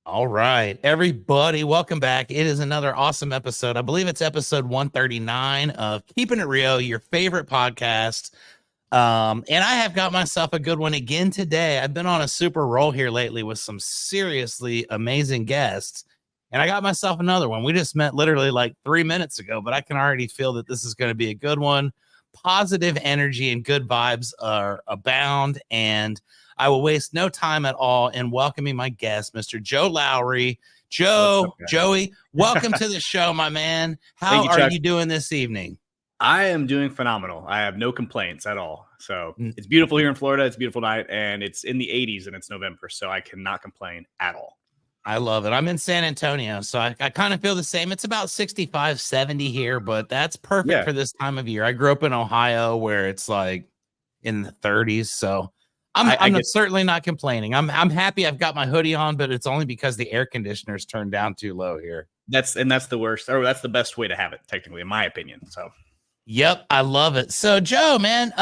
All right, everybody, welcome back. It is another awesome episode. I believe it's episode 139 of Keeping It Rio, your favorite podcast. And I have got myself a good one again today. I've been on a super roll here lately with some seriously amazing guests. And I got myself another one. We just met literally like 3 minutes ago, but I can already feel that this is going to be a good one. Positive energy and good vibes are abound. And I will waste no time at all in welcoming my guest, Mr. Joe Lowery. Joey, welcome to the show, my man. How are you doing this evening? I am doing phenomenal. I have no complaints at all. So it's beautiful here in Florida. It's a beautiful night, and it's in the 80s, and it's November, so I cannot complain at all. I love it. I'm in San Antonio, so I kind of feel the same. It's about 65, 70 here, but that's perfect for this time of year. I grew up in Ohio where it's like in the 30s, so I'm certainly not complaining. I'm happy I've got my hoodie on, but it's only because the air conditioner's turned down too low here. That's the worst, or that's the best way to have it, technically, in my opinion. So, yep, I love it. So, Joe, man,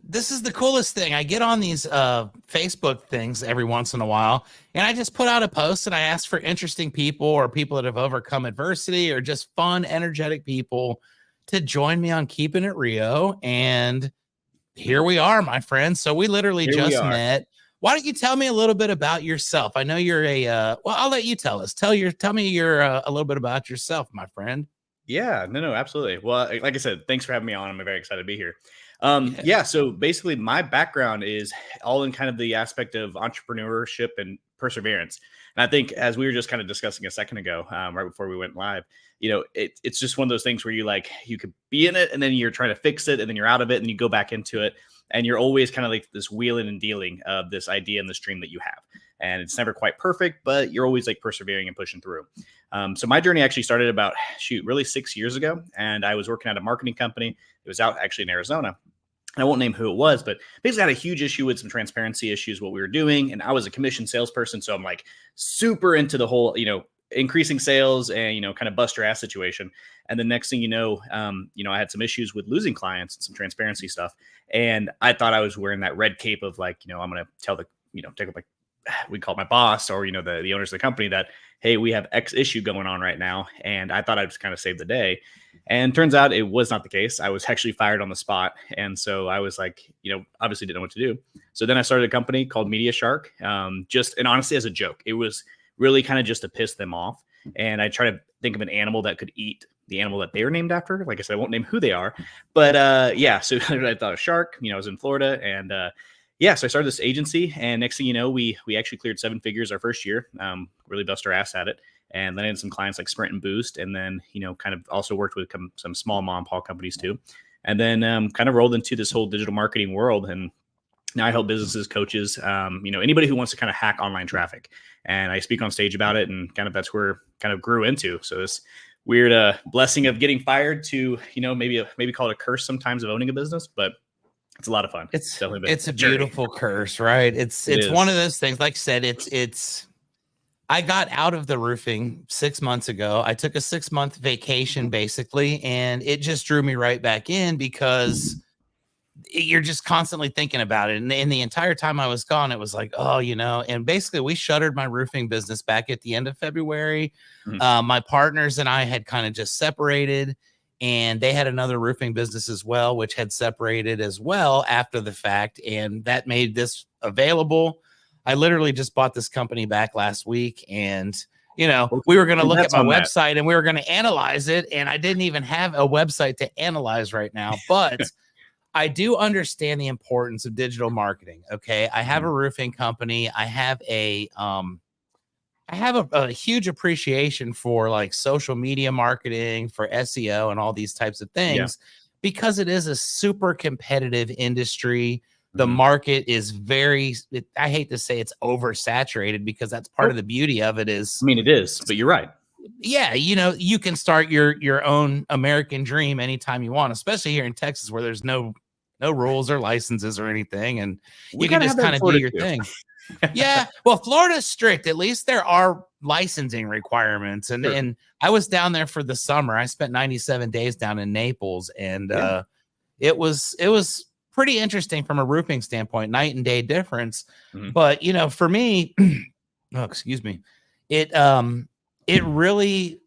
this is the coolest thing. I get on these Facebook things every once in a while, and I just put out a post and I ask for interesting people or people that have overcome adversity or just fun, energetic people to join me on Keeping It Rio. And here we are, my friend. So we literally just met. Why don't you tell me a little bit about yourself? I know you're well, I'll let you tell us. Tell me a little bit about yourself, my friend. Yeah, no, absolutely. Well, like I said, thanks for having me on. I'm very excited to be here. So basically my background is all in kind of the aspect of entrepreneurship and perseverance. And I think as we were just kind of discussing a second ago, right before we went live, it's just one of those things where you could be in it and then you're trying to fix it and then you're out of it and you go back into it. And you're always kind of like this wheeling and dealing of this idea and this dream that you have. And it's never quite perfect, but you're always like persevering and pushing through. So my journey actually started about, really 6 years ago. And I was working at a marketing company. It was out actually in Arizona. And I won't name who it was, but basically I had a huge issue with some transparency issues, what we were doing. And I was a commission salesperson. So I'm like super into the whole, increasing sales and, kind of bust your ass situation. And the next thing I had some issues with losing clients and some transparency stuff. And I thought I was wearing that red cape of like, I'm going to tell take up we call it my boss or, the owners of the company that, hey, we have X issue going on right now. And I thought I'd just kind of save the day. And turns out it was not the case. I was actually fired on the spot. And so I was like, obviously didn't know what to do. So then I started a company called Media Shark, and honestly as a joke. It was really kind of just to piss them off. And I try to think of an animal that could eat the animal that they were named after. Like I said, I won't name who they are. But so I thought of shark, I was in Florida. And so I started this agency. And next thing you know, we actually cleared 7 figures our first year, really bust our ass at it. And then I had some clients like Sprint and Boost. And then, kind of also worked with some small mom and pop companies too. And then kind of rolled into this whole digital marketing world. And now I help businesses, coaches, anybody who wants to kind of hack online traffic. And I speak on stage about it, and kind of that's where kind of grew into. So this weird blessing of getting fired to, maybe call it a curse sometimes of owning a business, but it's a lot of fun. It's a beautiful curse, right? It's one of those things. Like I said, I got out of the roofing 6 months ago. I took a 6-month vacation basically, and it just drew me right back in because you're just constantly thinking about it. And the entire time I was gone, it was like, and basically we shuttered my roofing business back at the end of February. Mm-hmm. My partners and I had kind of just separated, and they had another roofing business as well, which had separated as well after the fact. And that made this available. I literally just bought this company back last week, and we were going to look at my website and we were going to analyze it. And I didn't even have a website to analyze right now, but I do understand the importance of digital marketing. Okay. I have a roofing company. I have a huge appreciation for like social media marketing, for SEO and all these types of things, because it is a super competitive industry. The market is I hate to say it's oversaturated, because that's part of the beauty of it is. It is, but you're right. Yeah. You can start your own American dream anytime you want, especially here in Texas where there's no rules or licenses or anything. And you can just kind of do your thing. Yeah. Well, Florida's strict. At least there are licensing requirements. And I was down there for the summer. I spent 97 days down in Naples, and it was pretty interesting from a roofing standpoint, night and day difference. But, for me, excuse me. it it really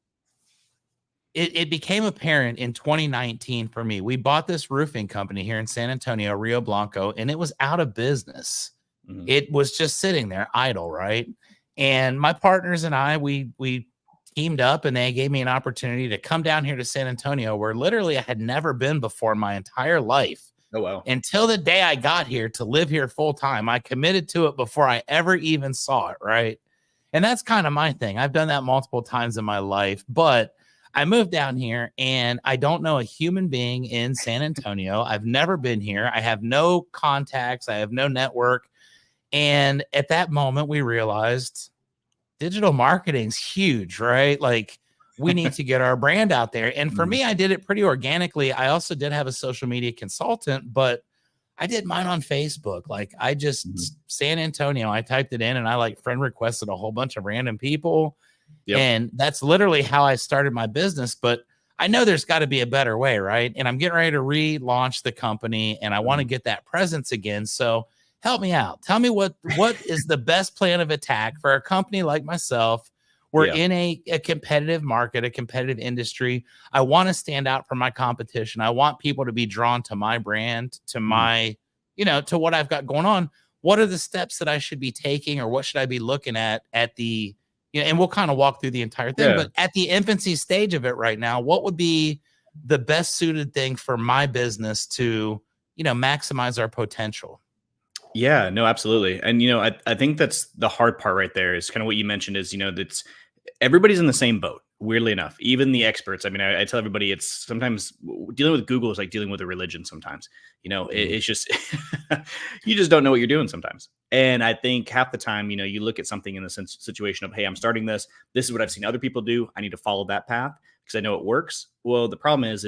it became apparent in 2019 for me. We bought this roofing company here in San Antonio, Rio Blanco, and it was out of business. Mhm. It was just sitting there idle, right? And my partners and I, we teamed up, and they gave me an opportunity to come down here to San Antonio, where literally I had never been before in my entire life. Oh, wow. Until the day I got here to live here full time. I committed to it before I ever even saw it, right? And that's kind of my thing. I've done that multiple times in my life, but I moved down here and I don't know a human being in San Antonio. I've never been here. I have no contacts. I have no network. And at that moment, we realized digital marketing's huge, right? Like, we need to get our brand out there. And for me, I did it pretty organically. I also did have a social media consultant, but I did mine on Facebook. Like, I just San Antonio, I typed it in and I like friend requested a whole bunch of random people. Yep. And that's literally how I started my business. But I know there's got to be a better way, right? And I'm getting ready to relaunch the company and I want to get that presence again. So help me out. Tell me what is the best plan of attack for a company like myself. We're in a competitive market, a competitive industry. I want to stand out from my competition. I want people to be drawn to my brand, to my, to what I've got going on. What are the steps that I should be taking, or what should I be looking at the, and we'll kind of walk through the entire thing, but at the infancy stage of it right now, what would be the best suited thing for my business to, maximize our potential? Yeah, no, absolutely. And, I think that's the hard part right there is kind of what you mentioned is, that's everybody's in the same boat. Weirdly enough, even the experts. I mean, I tell everybody it's sometimes dealing with Google is like dealing with a religion sometimes. It's just, you just don't know what you're doing sometimes. And I think half the time, you look at something in the situation of, hey, I'm starting this. This is what I've seen other people do. I need to follow that path because I know it works. Well, the problem is,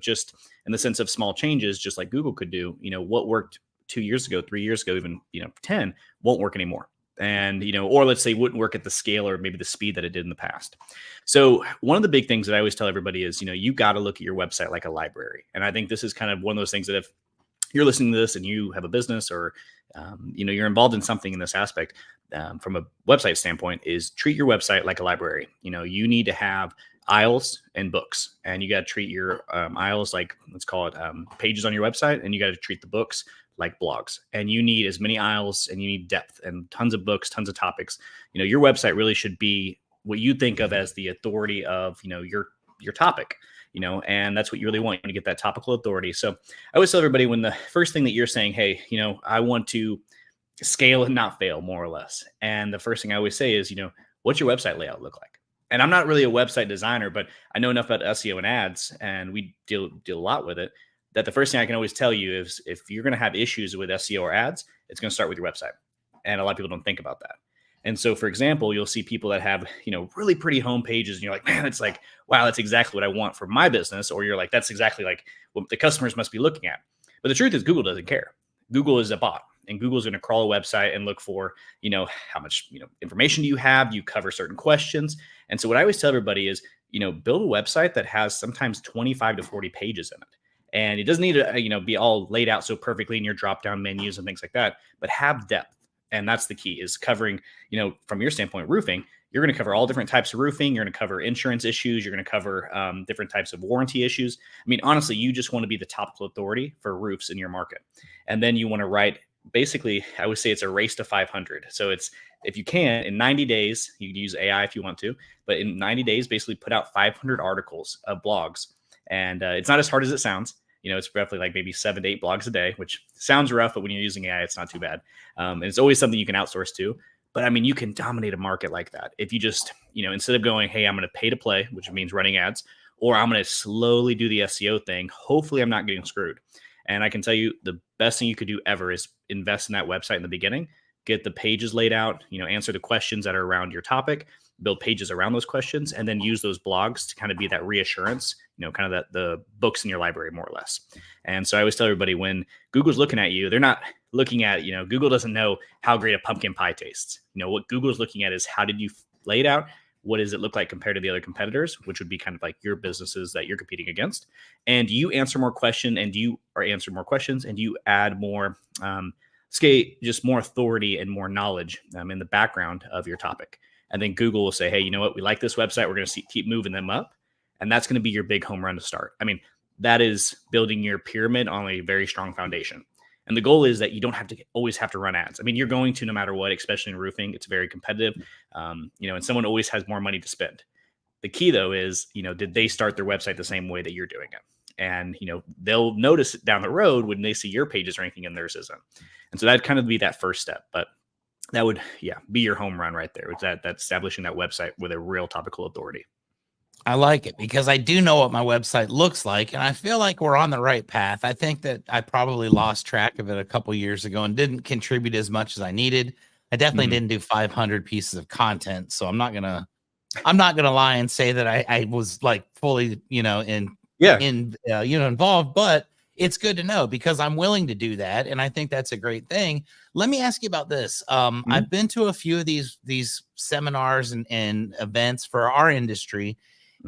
just in the sense of small changes, just like Google could do, what worked 2 years ago, 3 years ago, even, 10 won't work anymore. And, or let's say wouldn't work at the scale or maybe the speed that it did in the past. So one of the big things that I always tell everybody is, you got to look at your website like a library. And I think this is kind of one of those things that if you're listening to this and you have a business or, you're involved in something in this aspect from a website standpoint is treat your website like a library. You need to have aisles and books, and you got to treat your aisles like, let's call it pages on your website. And you got to treat the books like blogs, and you need as many aisles and you need depth and tons of books, tons of topics. Your website really should be what you think of as the authority of, your topic, and that's what you really want. You want to get that topical authority. So I always tell everybody when the first thing that you're saying, hey, I want to scale and not fail, more or less. And the first thing I always say is, what's your website layout look like? And I'm not really a website designer, but I know enough about SEO and ads, and we deal a lot with it, that the first thing I can always tell you is if you're going to have issues with SEO or ads, it's going to start with your website. And a lot of people don't think about that. And so, for example, you'll see people that have, really pretty home pages and you're like, man, it's like, wow, that's exactly what I want for my business. Or you're like, that's exactly like what the customers must be looking at. But the truth is Google doesn't care. Google is a bot, and Google's going to crawl a website and look for, how much, information do you have? Do you cover certain questions? And so what I always tell everybody is, build a website that has sometimes 25 to 40 pages in it. And it doesn't need to, be all laid out so perfectly in your drop-down menus and things like that, but have depth. And that's the key, is covering, from your standpoint, roofing. You're going to cover all different types of roofing. You're going to cover insurance issues. You're going to cover different types of warranty issues. I mean, honestly, you just want to be the topical authority for roofs in your market. And then you want to write, basically, I would say it's a race to 500. So it's, if you can, in 90 days, you can use AI if you want to, but in 90 days, basically put out 500 articles of blogs. And it's not as hard as it sounds. It's roughly like maybe 7 to 8 blogs a day, which sounds rough, but when you're using AI, it's not too bad. And it's always something you can outsource to. But I mean, you can dominate a market like that. If you just, instead of going, hey, I'm going to pay to play, which means running ads, or I'm going to slowly do the SEO thing, hopefully I'm not getting screwed. And I can tell you the best thing you could do ever is invest in that website in the beginning, get the pages laid out, answer the questions that are around your topic, build pages around those questions, and then use those blogs to kind of be that reassurance, kind of the books in your library, more or less. And so I always tell everybody, when Google's looking at you, they're not looking at, Google doesn't know how great a pumpkin pie tastes. What Google's looking at is, how did you lay it out? What does it look like compared to the other competitors, which would be kind of like your businesses that you're competing against? And do you answer more questions, and do you add more, just more authority and more knowledge in the background of your topic? And then Google will say, hey, you know what? We like this website. We're going to keep moving them up. And that's going to be your big home run to start. I mean, that is building your pyramid on a very strong foundation. And the goal is that you don't always have to run ads. I mean, you're going to no matter what, especially in roofing. It's very competitive, and someone always has more money to spend. The key, though, is, did they start their website the same way that you're doing it? And, they'll notice it down the road when they see your pages ranking and theirs isn't. And so that'd kind of be that first step. But that would, be your home run right there. It's that establishing that website with a real topical authority. I like it because I do know what my website looks like, and I feel like we're on the right path. I think that I probably lost track of it a couple years ago and didn't contribute as much as I needed. I definitely didn't do 500 pieces of content, so I'm not gonna lie and say that I was like fully, involved. But it's good to know because I'm willing to do that, and I think that's a great thing. Let me ask you about this. I've been to a few of these seminars and events for our industry.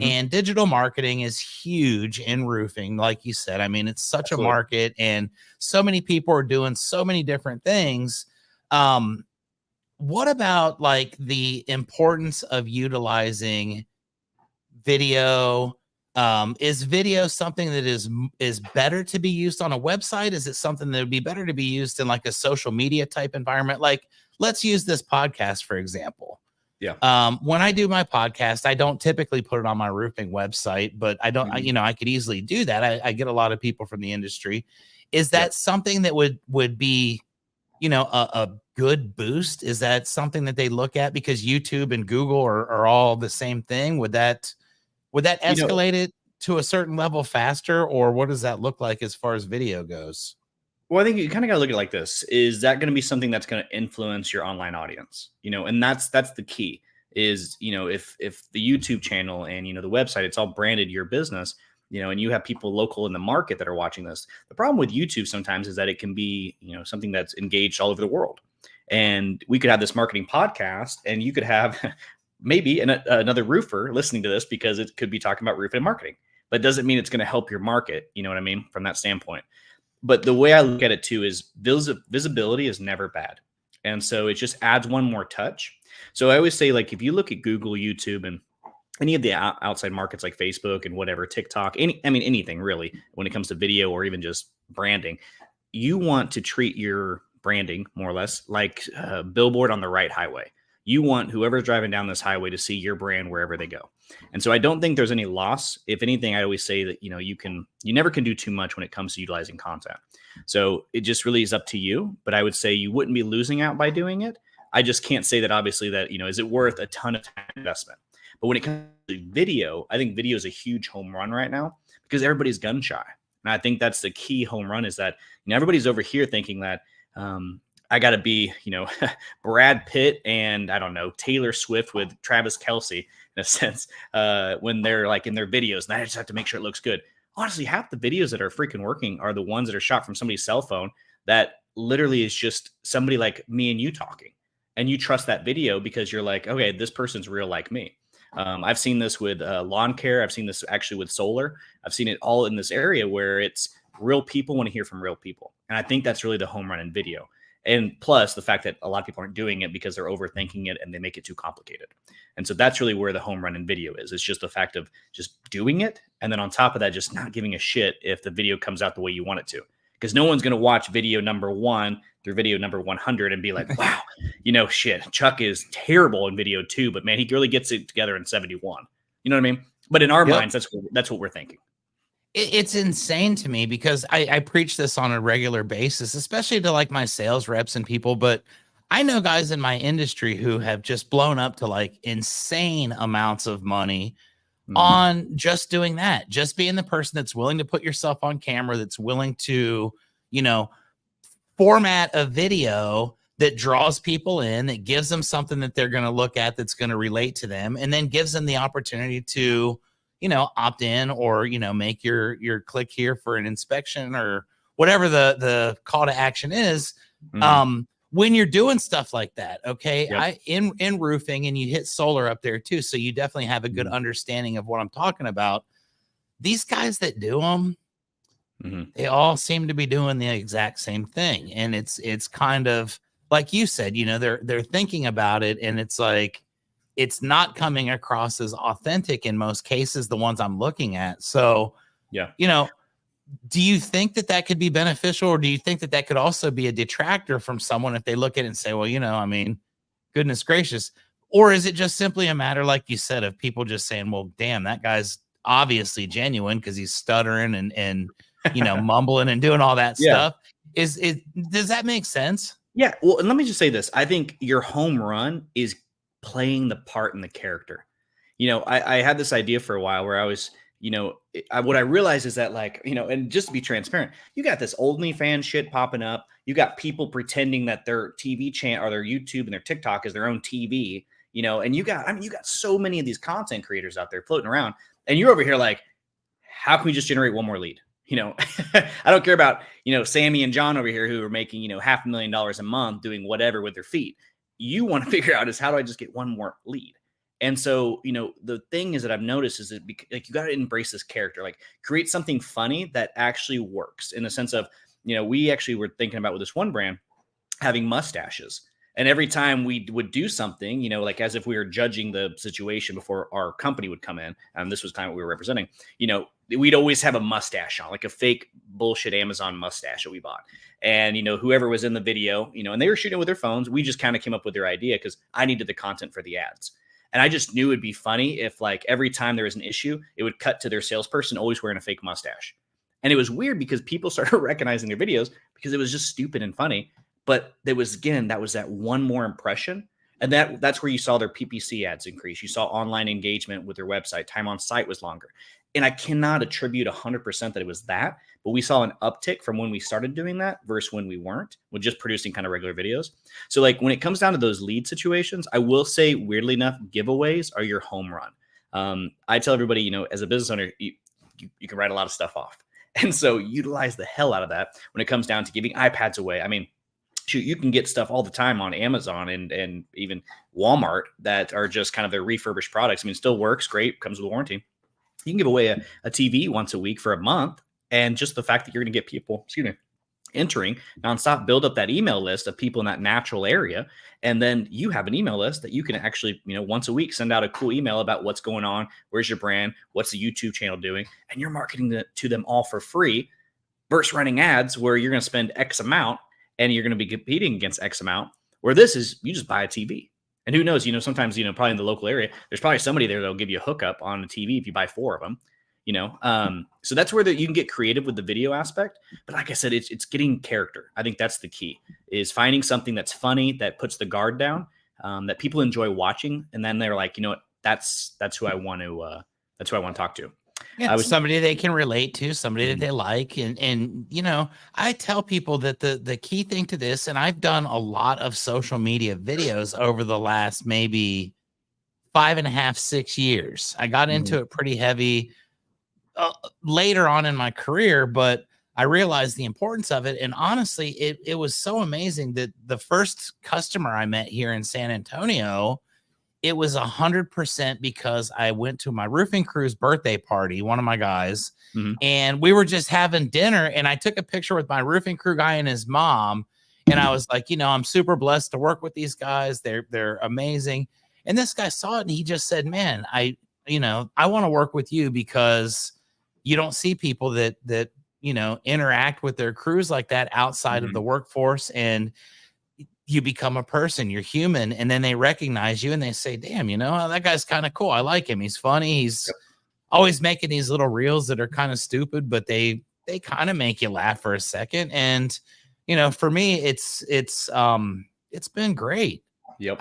And digital marketing is huge in roofing. Like you said, I mean, it's such a market and so many people are doing so many different things. What about like the importance of utilizing video? Is video something that is better to be used on a website? Is it something that would be better to be used in like a social media type environment? Like, let's use this podcast, for example. Yeah. When I do my podcast, I don't typically put it on my roofing website, but I don't, I could easily do that. I get a lot of people from the industry. Is that something that would be, a good boost? Is that something that they look at because YouTube and Google are all the same thing? Would that escalate it to a certain level faster, or what does that look like as far as video goes? Well, I think you kind of got to look at it like this. Is that going to be something that's going to influence your online audience? And that's the key is, if the YouTube channel and, the website, it's all branded your business, and you have people local in the market that are watching this. The problem with YouTube sometimes is that it can be, something that's engaged all over the world. And we could have this marketing podcast and you could have maybe another roofer listening to this because it could be talking about roofing and marketing, but it doesn't mean it's going to help your market. You know what I mean? From that standpoint. But the way I look at it too is visibility is never bad. And so it just adds one more touch. So I always say, like, if you look at Google, YouTube, and any of the outside markets like Facebook and whatever, TikTok, anything really, when it comes to video or even just branding, you want to treat your branding more or less like a billboard on the right highway. You want whoever's driving down this highway to see your brand wherever they go. And so I don't think there's any loss. If anything, I always say that, you never can do too much when it comes to utilizing content. So it just really is up to you. But I would say you wouldn't be losing out by doing it. I just can't say that obviously that, is it worth a ton of time investment? But when it comes to video, I think video is a huge home run right now because everybody's gun shy. And I think that's the key home run is that, everybody's over here thinking that, I got to be, Brad Pitt and I don't know, Taylor Swift with Travis Kelce in a sense, when they're like in their videos, and I just have to make sure it looks good. Honestly, half the videos that are freaking working are the ones that are shot from somebody's cell phone that literally is just somebody like me and you talking. And you trust that video because you're like, okay, this person's real like me. I've seen this with lawn care. I've seen this actually with solar. I've seen it all in this area where it's real people want to hear from real people. And I think that's really the home run in video. And plus the fact that a lot of people aren't doing it because they're overthinking it and they make it too complicated. And so that's really where the home run in video is. It's just the fact of just doing it. And then on top of that, just not giving a shit if the video comes out the way you want it to. Because no one's going to watch video number 1 through video number 100 and be like, wow, shit, Chuck is terrible in video 2, but man, he really gets it together in 71. You know what I mean? But in our minds, that's what we're thinking. It's insane to me because I preach this on a regular basis, especially to like my sales reps and people. But I know guys in my industry who have just blown up to like insane amounts of money on just doing that, just being the person that's willing to put yourself on camera, that's willing to, format a video that draws people in, that gives them something that they're going to look at, that's going to relate to them, and then gives them the opportunity to, opt in or, make your click here for an inspection or whatever the call to action is. When you're doing stuff like that, okay, yep. In roofing, and you hit solar up there too, so you definitely have a good understanding of what I'm talking about. These guys that do them, they all seem to be doing the exact same thing, and it's kind of like you said, they're thinking about it, and it's like it's not coming across as authentic in most cases, the ones I'm looking at. So, yeah, you know, do you think that that could be beneficial, or do you think that that could also be a detractor from someone if they look at it and say, well, you know, I mean, goodness gracious? Or is it just simply a matter, like you said, of people just saying, well, damn, that guy's obviously genuine because he's stuttering and you know, mumbling and doing all that yeah. stuff? Does that make sense? Yeah. Well, and let me just say this. I think your home run is playing the part in the character. You know, I had this idea for a while where I was, you know, what I realized is that, like, you know, and just to be transparent, you got this OnlyFans shit popping up. You got people pretending that their TV channel or their YouTube and their TikTok is their own TV, you know, and you got, I mean, you got so many of these content creators out there floating around, and you're over here like, how can we just generate one more lead? You know, I don't care about, you know, Sammy and John over here who are making, you know, $500,000 a month doing whatever with their feet. You want to figure out is, how do I just get one more lead? And so, you know, the thing is that I've noticed is that, like, you got to embrace this character, like create something funny that actually works, in the sense of, you know, we actually were thinking about with this one brand having mustaches. And every time we would do something, you know, like as if we were judging the situation before our company would come in, and this was kind of what we were representing, you know, we'd always have a mustache on, like a fake bullshit Amazon mustache that we bought. And, you know, whoever was in the video, you know, and they were shooting with their phones, we just kind of came up with their idea because I needed the content for the ads. And I just knew it'd be funny if, like, every time there was an issue, it would cut to their salesperson always wearing a fake mustache. And it was weird because people started recognizing their videos because it was just stupid and funny. But there was, again, that was that one more impression. And that's where you saw their PPC ads increase. You saw online engagement with their website. Time on site was longer. And I cannot attribute 100% that it was that, but we saw an uptick from when we started doing that versus when we weren't, with just producing kind of regular videos. So, like, when it comes down to those lead situations, I will say, weirdly enough, giveaways are your home run. I tell everybody, you know, as a business owner, you can write a lot of stuff off. And so utilize the hell out of that when it comes down to giving iPads away. I mean, shoot, you can get stuff all the time on Amazon and even Walmart that are just kind of their refurbished products. I mean, it still works great, comes with a warranty. You can give away a TV once a week for a month. And just the fact that you're going to get people, entering nonstop, build up that email list of people in that natural area. And then you have an email list that you can actually, you know, once a week, send out a cool email about what's going on. Where's your brand? What's the YouTube channel doing? And you're marketing to them all for free versus running ads where you're going to spend X amount and you're going to be competing against X amount, where this is, you just buy a TV. And who knows, you know, sometimes, you know, probably in the local area, there's probably somebody there that'll give you a hookup on a TV if you buy 4 of them, you know. So that's where you can get creative with the video aspect. But like I said, it's getting character. I think that's the key, is finding something that's funny, that puts the guard down, that people enjoy watching. And then they're like, you know what, that's who I want to talk to. Yeah, somebody they can relate to, somebody that they like. And you know, I tell people that the key thing to this, and I've done a lot of social media videos over the last maybe 5.5, 6 years. I got into it pretty heavy later on in my career, but I realized the importance of it. And honestly, it was so amazing that the first customer I met here in San Antonio, it was 100% because I went to my roofing crew's birthday party, one of my guys, and we were just having dinner, and I took a picture with my roofing crew guy and his mom. And I was like, you know, I'm super blessed to work with these guys. They're amazing. And this guy saw it and he just said, man, I want to work with you because you don't see people that, you know, interact with their crews like that outside of the workforce. And you become a person, you're human, and then they recognize you and they say, damn, you know, that guy's kind of cool. I like him. He's funny. He's always making these little reels that are kind of stupid, but they kind of make you laugh for a second. And, you know, for me, it's been great. Yep.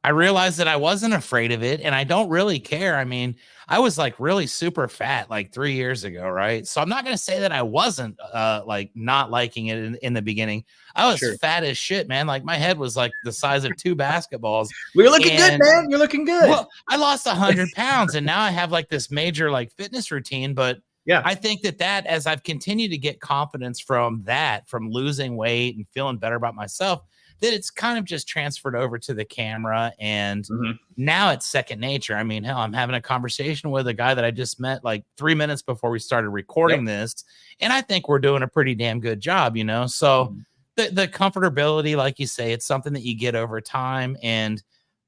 I realized that I wasn't afraid of it, and I don't really care. I mean, I was like really super fat like 3 years ago, right? So I'm not going to say that I wasn't like not liking it in the beginning. I was fat as shit, man. Like my head was like the size of 2 basketballs. Well, you're looking good, man. You're looking good. Well, I lost 100 pounds, and now I have like this major like fitness routine. But yeah, I think that as I've continued to get confidence from losing weight and feeling better about myself, that it's kind of just transferred over to the camera, and now it's second nature. I mean, hell, I'm having a conversation with a guy that I just met like 3 minutes before we started recording this, and I think we're doing a pretty damn good job, you know? So the comfortability, like you say, it's something that you get over time. And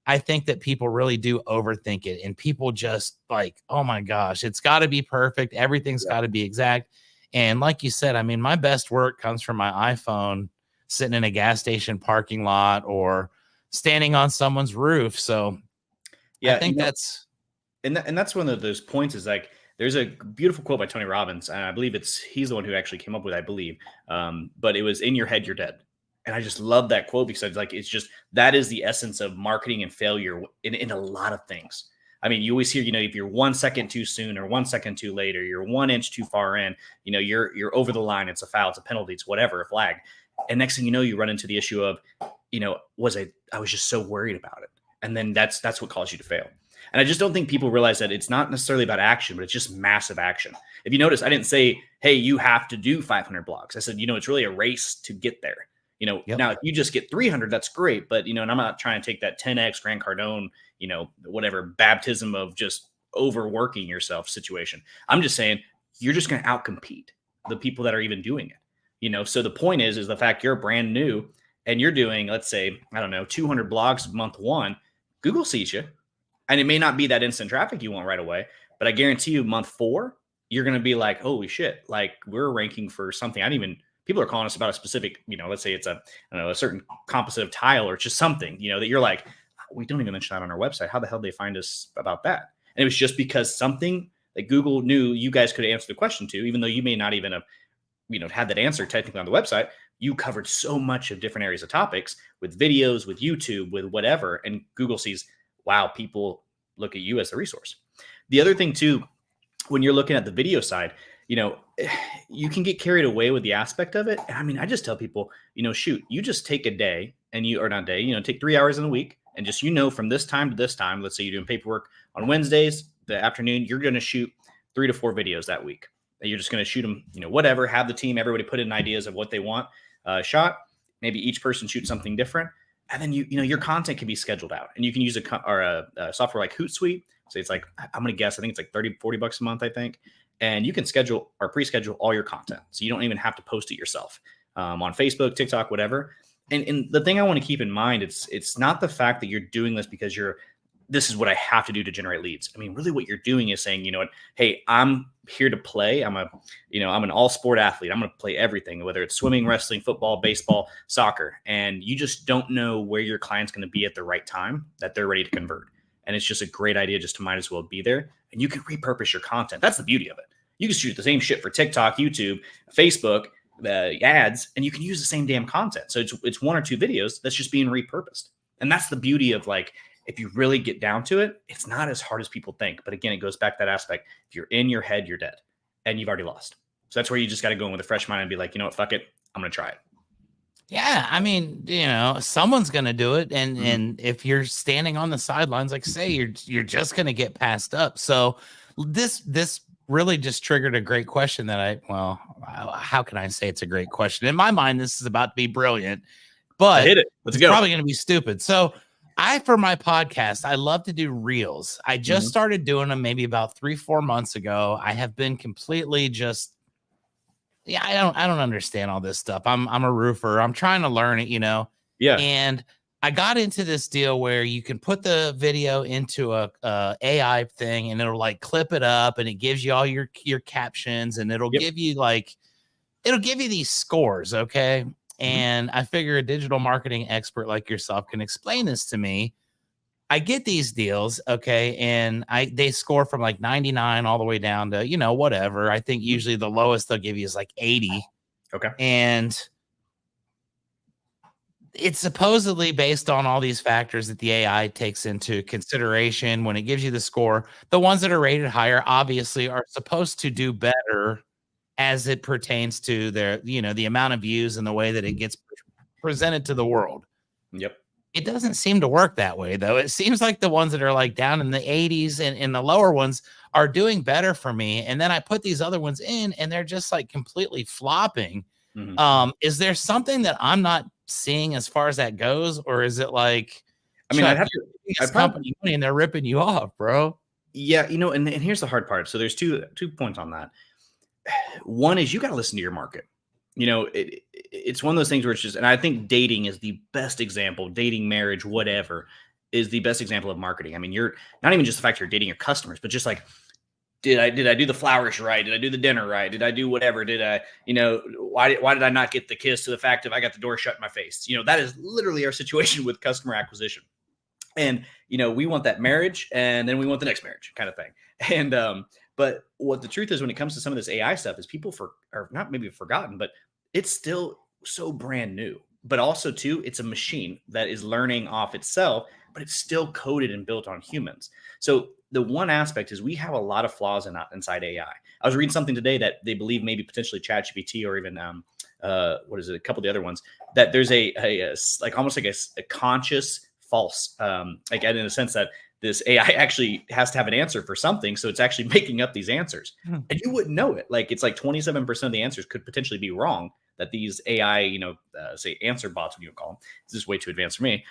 I think that people really do overthink it, and people just like, oh my gosh, it's got to be perfect. Everything's got to be exact. And like you said, I mean, my best work comes from my iPhone sitting in a gas station parking lot or standing on someone's roof. So I Yeah, think that's and that's one of those points is like there's a beautiful quote by Tony Robbins, and I believe he's the one who actually came up with it, I believe. But it was in your head, you're dead. And I just love that quote because it's just that is the essence of marketing and failure in a lot of things. I mean, you always hear, if you're 1 second too soon or 1 second too late, or you're 1 inch too far in, you're over the line. It's a foul, it's a penalty, it's whatever, a flag. And next thing you know, you run into the issue of, I was just so worried about it. And then that's what caused you to fail. And I just don't think people realize that it's not necessarily about action, but it's just massive action. If you notice, I didn't say, hey, you have to do 500 blogs. I said, it's really a race to get there. Now if you just get 300, that's great. But, and I'm not trying to take that 10X Grant Cardone, whatever baptism of just overworking yourself situation. I'm just saying you're just going to outcompete the people that are even doing it. So the point is the fact you're brand new and you're doing, let's say, I don't know, 200 blogs month 1, Google sees you. And it may not be that instant traffic you want right away, but I guarantee you month 4, you're going to be like, holy shit, like we're ranking for something. People are calling us about a specific, let's say it's a certain composite of tile or just something, that you're like, we don't even mention that on our website. How the hell did they find us about that? And it was just because something that Google knew you guys could answer the question to, even though you may not even have, had that answer technically on the website. You covered so much of different areas of topics with videos, with YouTube, with whatever. And Google sees, wow, people look at you as a resource. The other thing too, when you're looking at the video side, you can get carried away with the aspect of it. I mean, I just tell people, shoot, you just take a day and take 3 hours in a week and just, from this time to this time, let's say you're doing paperwork on Wednesdays, the afternoon, you're going to shoot 3 to 4 videos that week. And you're just going to shoot them, whatever, have the team, everybody put in ideas of what they want shot. Maybe each person shoots something different. And then your content can be scheduled out, and you can use a software like Hootsuite. So it's like, I'm going to guess, I think it's like $30-$40 a month, I think. And you can schedule or pre-schedule all your content. So you don't even have to post it yourself on Facebook, TikTok, whatever. And the thing I want to keep in mind, it's not the fact that you're doing this because this is what I have to do to generate leads. I mean, really what you're doing is saying, hey, I'm here to play. I'm an all sport athlete. I'm going to play everything, whether it's swimming, wrestling, football, baseball, soccer. And you just don't know where your client's going to be at the right time that they're ready to convert. And it's just a great idea just to might as well be there. And you can repurpose your content. That's the beauty of it. You can shoot the same shit for TikTok, YouTube, Facebook, ads, and you can use the same damn content. So it's 1 or 2 videos that's just being repurposed. And that's the beauty of, like, if you really get down to it, it's not as hard as people think. But again, it goes back to that aspect. If you're in your head, you're dead and you've already lost. So that's where you just got to go in with a fresh mind and be like, fuck it, I'm going to try it. Yeah, I mean, someone's going to do it. And if you're standing on the sidelines, like say, you're just going to get passed up. So this really just triggered a great question that how can I say it's a great question? In my mind, this is about to be brilliant, but hit it. Let's go. Probably going to be stupid. So for my podcast, I love to do reels. I just started doing them maybe about 3-4 months ago. I have been completely I don't understand all this stuff. I'm a roofer. I'm trying to learn it, Yeah. And I got into this deal where you can put the video into a AI thing and it'll like clip it up and it gives you all your captions and it'll give you these scores. Okay. And I figure a digital marketing expert like yourself can explain this to me. I get these deals, okay, and they score from like 99 all the way down to, whatever. I think usually the lowest they'll give you is like 80. Okay. And it's supposedly based on all these factors that the AI takes into consideration when it gives you the score. The ones that are rated higher obviously are supposed to do better as it pertains to their, the amount of views and the way that it gets presented to the world. Yep. It doesn't seem to work that way, though. It seems like the ones that are like down in the 80s and the lower ones are doing better for me. And then I put these other ones in and they're just like completely flopping. Is there something that I'm not seeing as far as that goes? Or is it like, I mean, company money and they're ripping you off, bro? Yeah. And here's the hard part. So there's two points on that. One is you got to listen to your market. It's one of those things where it's just, and I think dating is the best example, dating, marriage, whatever. is the best example of marketing. I mean, you're not even just the fact you're dating your customers, but just like, did I do the flowers right? Did I do the dinner right? Did I do whatever? Did I, why did I not get the kiss to the fact of I got the door shut in my face? That is literally our situation with customer acquisition. And, we want that marriage, and then we want the next marriage kind of thing. And, but what the truth is, when it comes to some of this AI stuff, is people are not maybe forgotten, but it's still so brand new. But also too, it's a machine that is learning off itself, but it's still coded and built on humans. So the one aspect is we have a lot of flaws inside AI. I was reading something today that they believe maybe potentially ChatGPT or even what is it? A couple of the other ones, that there's a like almost like a conscious false, like in a sense that this AI actually has to have an answer for something. So it's actually making up these answers and you wouldn't know it. Like it's like 27% of the answers could potentially be wrong, that these AI, say answer bots, what you would call them. This is way too advanced for me,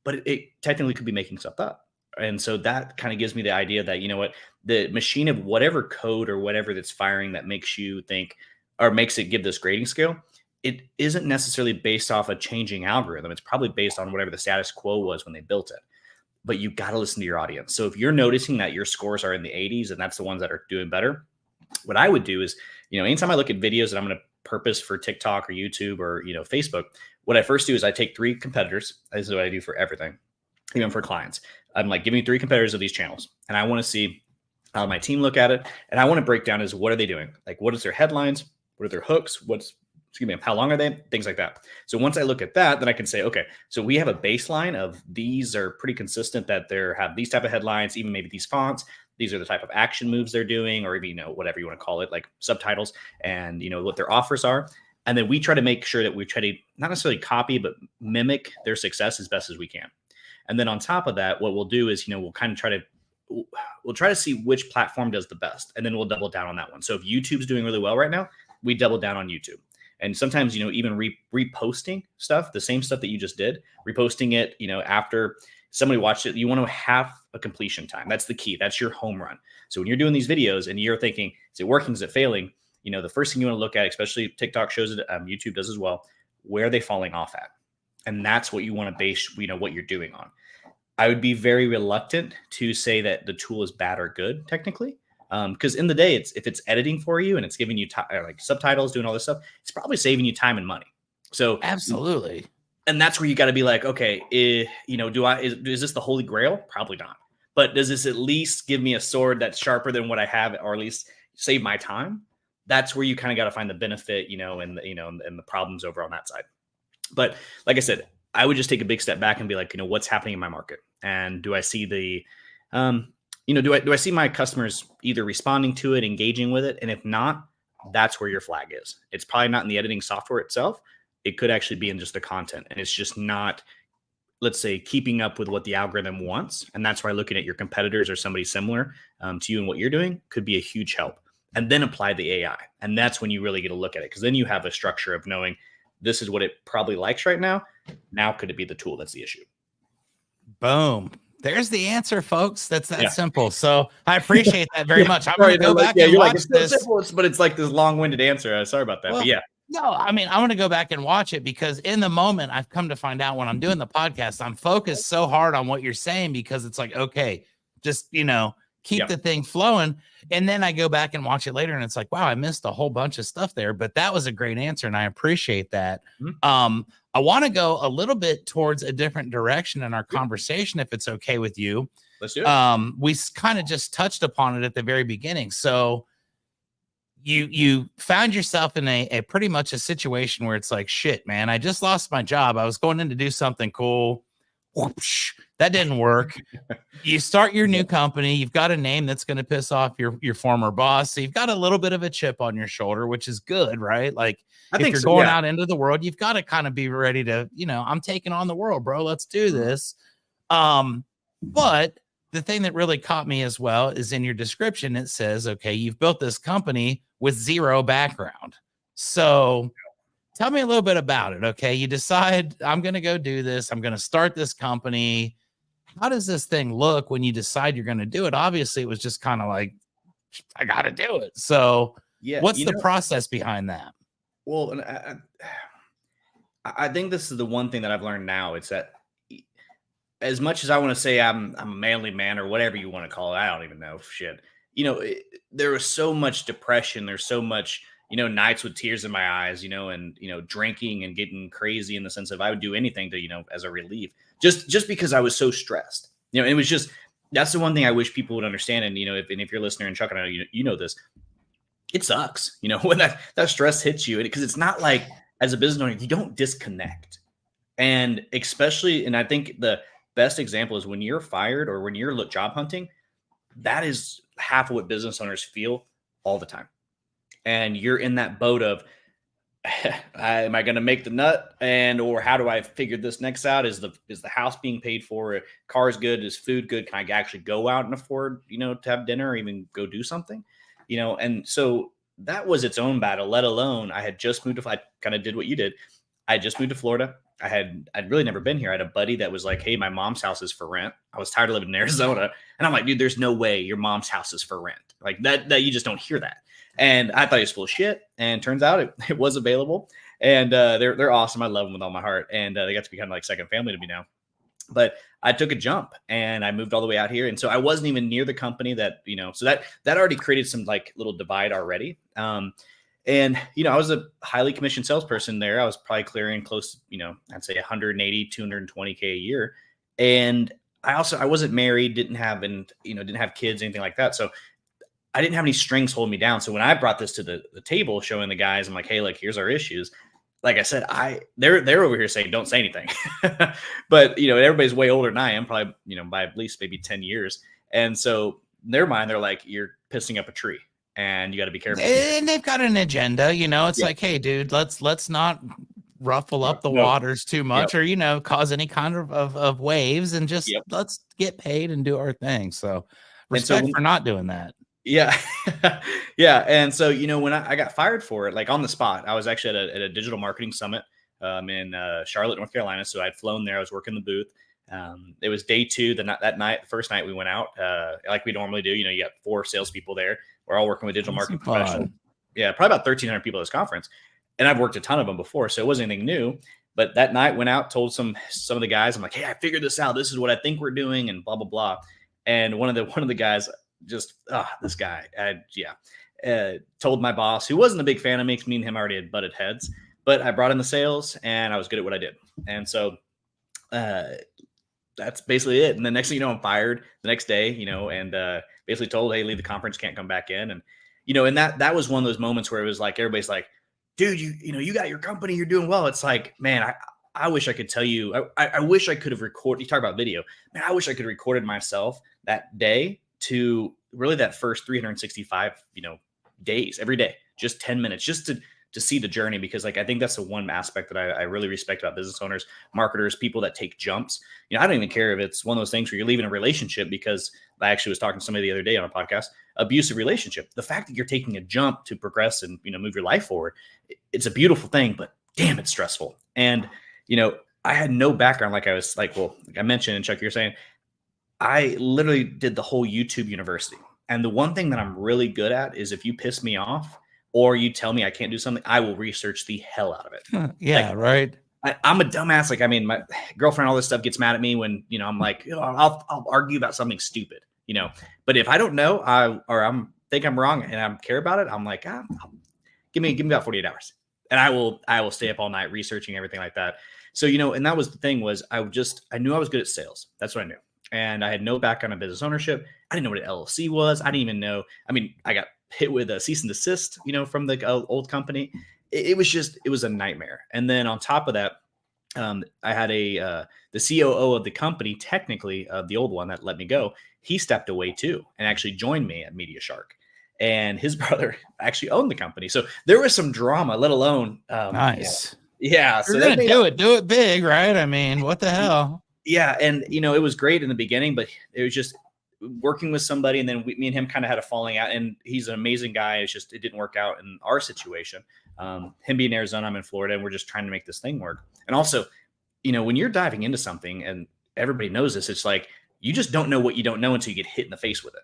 but it technically could be making stuff up. And so that kind of gives me the idea that, the machine of whatever code or whatever that's firing that makes you think or makes it give this grading scale, it isn't necessarily based off a changing algorithm. It's probably based on whatever the status quo was when they built it. But you got to listen to your audience. So if you're noticing that your scores are in the 80s and that's the ones that are doing better, what I would do is, anytime I look at videos that I'm going to purpose for TikTok or YouTube or, Facebook, what I first do is I take 3 competitors. This is what I do for everything, even for clients. I'm like, give me 3 competitors of these channels. And I want to see how my team look at it. And I want to break down is what are they doing? Like, what is their headlines? What are their hooks? How long are they? Things like that. So once I look at that, then I can say, okay, so we have a baseline of these are pretty consistent, that they have these type of headlines, even maybe these fonts. These are the type of action moves they're doing, or even, whatever you want to call it, like subtitles, and, what their offers are. And then we try to make sure that we try to not necessarily copy, but mimic their success as best as we can. And then on top of that, what we'll do is, we'll kind of try to see which platform does the best. And then we'll double down on that one. So if YouTube's doing really well right now, we double down on YouTube. And sometimes, even reposting stuff, the same stuff that you just did, reposting it, after somebody watched it, you want to have a completion time. That's the key. That's your home run. So when you're doing these videos and you're thinking, is it working? Is it failing? The first thing you want to look at, especially TikTok shows it, YouTube does as well, where are they falling off at? And that's what you want to base, what you're doing on. I would be very reluctant to say that the tool is bad or good technically. Because in the day, if it's editing for you and it's giving you like subtitles, doing all this stuff, it's probably saving you time and money. So absolutely. And that's where you got to be like, okay, is this the holy grail? Probably not. But does this at least give me a sword that's sharper than what I have, or at least save my time? That's where you kind of got to find the benefit, and the problems over on that side. But like I said, I would just take a big step back and be like, what's happening in my market, and do I see do I see my customers either responding to it, engaging with it? And if not, that's where your flag is. It's probably not in the editing software itself. It could actually be in just the content. And it's just not, let's say, keeping up with what the algorithm wants. And that's why looking at your competitors or somebody similar to you and what you're doing could be a huge help. And then apply the AI. And that's when you really get to look at it, because then you have a structure of knowing this is what it probably likes right now. Now, could it be the tool that's the issue? Boom. There's the answer, folks. That's that simple. So I appreciate that very much. I'm going to go back and watch this. Simple, but it's like this long-winded answer. Sorry about that. Well, but yeah. No, I mean, I want to go back and watch it, because in the moment, I've come to find out when I'm doing the podcast, I'm focused so hard on what you're saying, because it's like, okay, just, keep the thing flowing. And then I go back and watch it later and it's like, wow, I missed a whole bunch of stuff there, but that was a great answer. And I appreciate that. Mm-hmm. I want to go a little bit towards a different direction in our conversation, if it's okay with you. Let's do it. We kind of just touched upon it at the very beginning. So you found yourself in a pretty much a situation where it's like, shit, man, I just lost my job. I was going in to do something cool. Whoosh, that didn't work. You start your new company. You've got a name that's going to piss off your former boss. So you've got a little bit of a chip on your shoulder, which is good, right? Like, if you're going out into the world, you've got to kind of be ready to, I'm taking on the world, bro. Let's do this. But the thing that really caught me as well is in your description, it says, okay, you've built this company with zero background. So tell me a little bit about it. Okay. You decide, I'm going to go do this. I'm going to start this company. How does this thing look when you decide you're going to do it? Obviously, it was just kind of like, I got to do it. So what's the process behind that? Well, I think this is the one thing that I've learned now. It's that as much as I want to say I'm a manly man or whatever you want to call it, I don't even know shit. There was so much depression. There's so much, nights with tears in my eyes, and drinking and getting crazy in the sense of I would do anything to, as a relief, just because I was so stressed. It was just that's the one thing I wish people would understand. And if you're listening and Chuck, and I know you know this, it sucks, when that stress hits you, because it's not like as a business owner you don't disconnect. And especially, and I think the best example is when you're fired or when you're job hunting, that is half of what business owners feel all the time. And you're in that boat of, am I going to make the nut? Or how do I figure this next out? Is the house being paid for? Car's good? Is food good? Can I actually go out and afford, to have dinner or even go do something? And so that was its own battle, let alone I had just moved I kind of did what you did. I just moved to Florida. I'd really never been here. I had a buddy that was like, hey, my mom's house is for rent. I was tired of living in Arizona. And I'm like, dude, there's no way your mom's house is for rent. Like that you just don't hear that. And I thought he was full of shit. And turns out it was available. And they're awesome. I love them with all my heart. And they got to be kind of like second family to me now. But I took a jump and I moved all the way out here. And so I wasn't even near the company that, so that already created some like little divide already. And, I was a highly commissioned salesperson there. I was probably clearing close, I'd say 180, 220K a year. And I wasn't married, didn't have kids, anything like that. So I didn't have any strings holding me down. So when I brought this to the table, showing the guys, I'm like, hey, like, here's our issues. Like I said, they're over here saying, don't say anything. But, everybody's way older than I am, probably, by at least maybe 10 years. And so in their mind, they're like, you're pissing up a tree. And you got to be careful. And they've got an agenda, it's like, hey, dude, let's not ruffle up the waters too much, or cause any kind of waves, and just let's get paid and do our thing. So respect for not doing that. Yeah. Yeah. And so, when I got fired for it, like on the spot, I was actually at a digital marketing summit in Charlotte, North Carolina. So I'd flown there. I was working the booth. It was day 2. That night, the first night we went out, like we normally do. You got 4 salespeople there. We're all working with digital marketing professionals. Yeah, probably about 1,300 people at this conference, and I've worked a ton of them before, so it wasn't anything new. But that night, went out, told some of the guys, I'm like, hey, I figured this out. This is what I think we're doing, and blah blah blah. And one of the guys just, this guy, told my boss, who wasn't a big fan of me, because me and him already had butted heads. But I brought in the sales, and I was good at what I did, and so. That's basically it. And the next thing you know, I'm fired the next day, and basically told, hey, leave the conference, can't come back in. And, and that was one of those moments where it was like, everybody's like, dude, you got your company, you're doing well. It's like, man, I wish I could tell you, I wish I could have recorded, you talk about video, man, I wish I could have recorded myself that day to really that first 365, days, every day, just 10 minutes, just to see the journey, because like I think that's the one aspect that I really respect about business owners, marketers, people that take jumps. I don't even care if it's one of those things where you're leaving a relationship, because I actually was talking to somebody the other day on a podcast, abusive relationship. The fact that you're taking a jump to progress and move your life forward, it's a beautiful thing, but damn, it's stressful. And I had no background, like I mentioned, and Chuck, you're saying, I literally did the whole YouTube university. And the one thing that I'm really good at is if you piss me off, or you tell me I can't do something, I will research the hell out of it. Yeah, right. I'm a dumbass. Like, I mean, my girlfriend, all this stuff gets mad at me when, I'm like, I'll argue about something stupid, but if I don't know, think I'm wrong and I care about it, I'm like, give me about 48 hours, and I will stay up all night researching everything like that. So, and that was the thing, was I knew I was good at sales. That's what I knew. And I had no background in business ownership. I didn't know what an LLC was. I didn't even know. I mean, I got hit with a cease and desist, from the old company. It was a nightmare. And then on top of that, I had the COO of the company, technically of the old one that let me go. He stepped away too and actually joined me at Media Shark. And his brother actually owned the company. So there was some drama, let alone. Nice. Yeah. So they're going to do it big, right? I mean, what the hell? Yeah. And, it was great in the beginning, but it was just working with somebody. And then me and him kind of had a falling out, and he's an amazing guy. It's just, it didn't work out in our situation. Him being in Arizona, I'm in Florida, and we're just trying to make this thing work. And also, when you're diving into something, and everybody knows this, it's like, you just don't know what you don't know until you get hit in the face with it.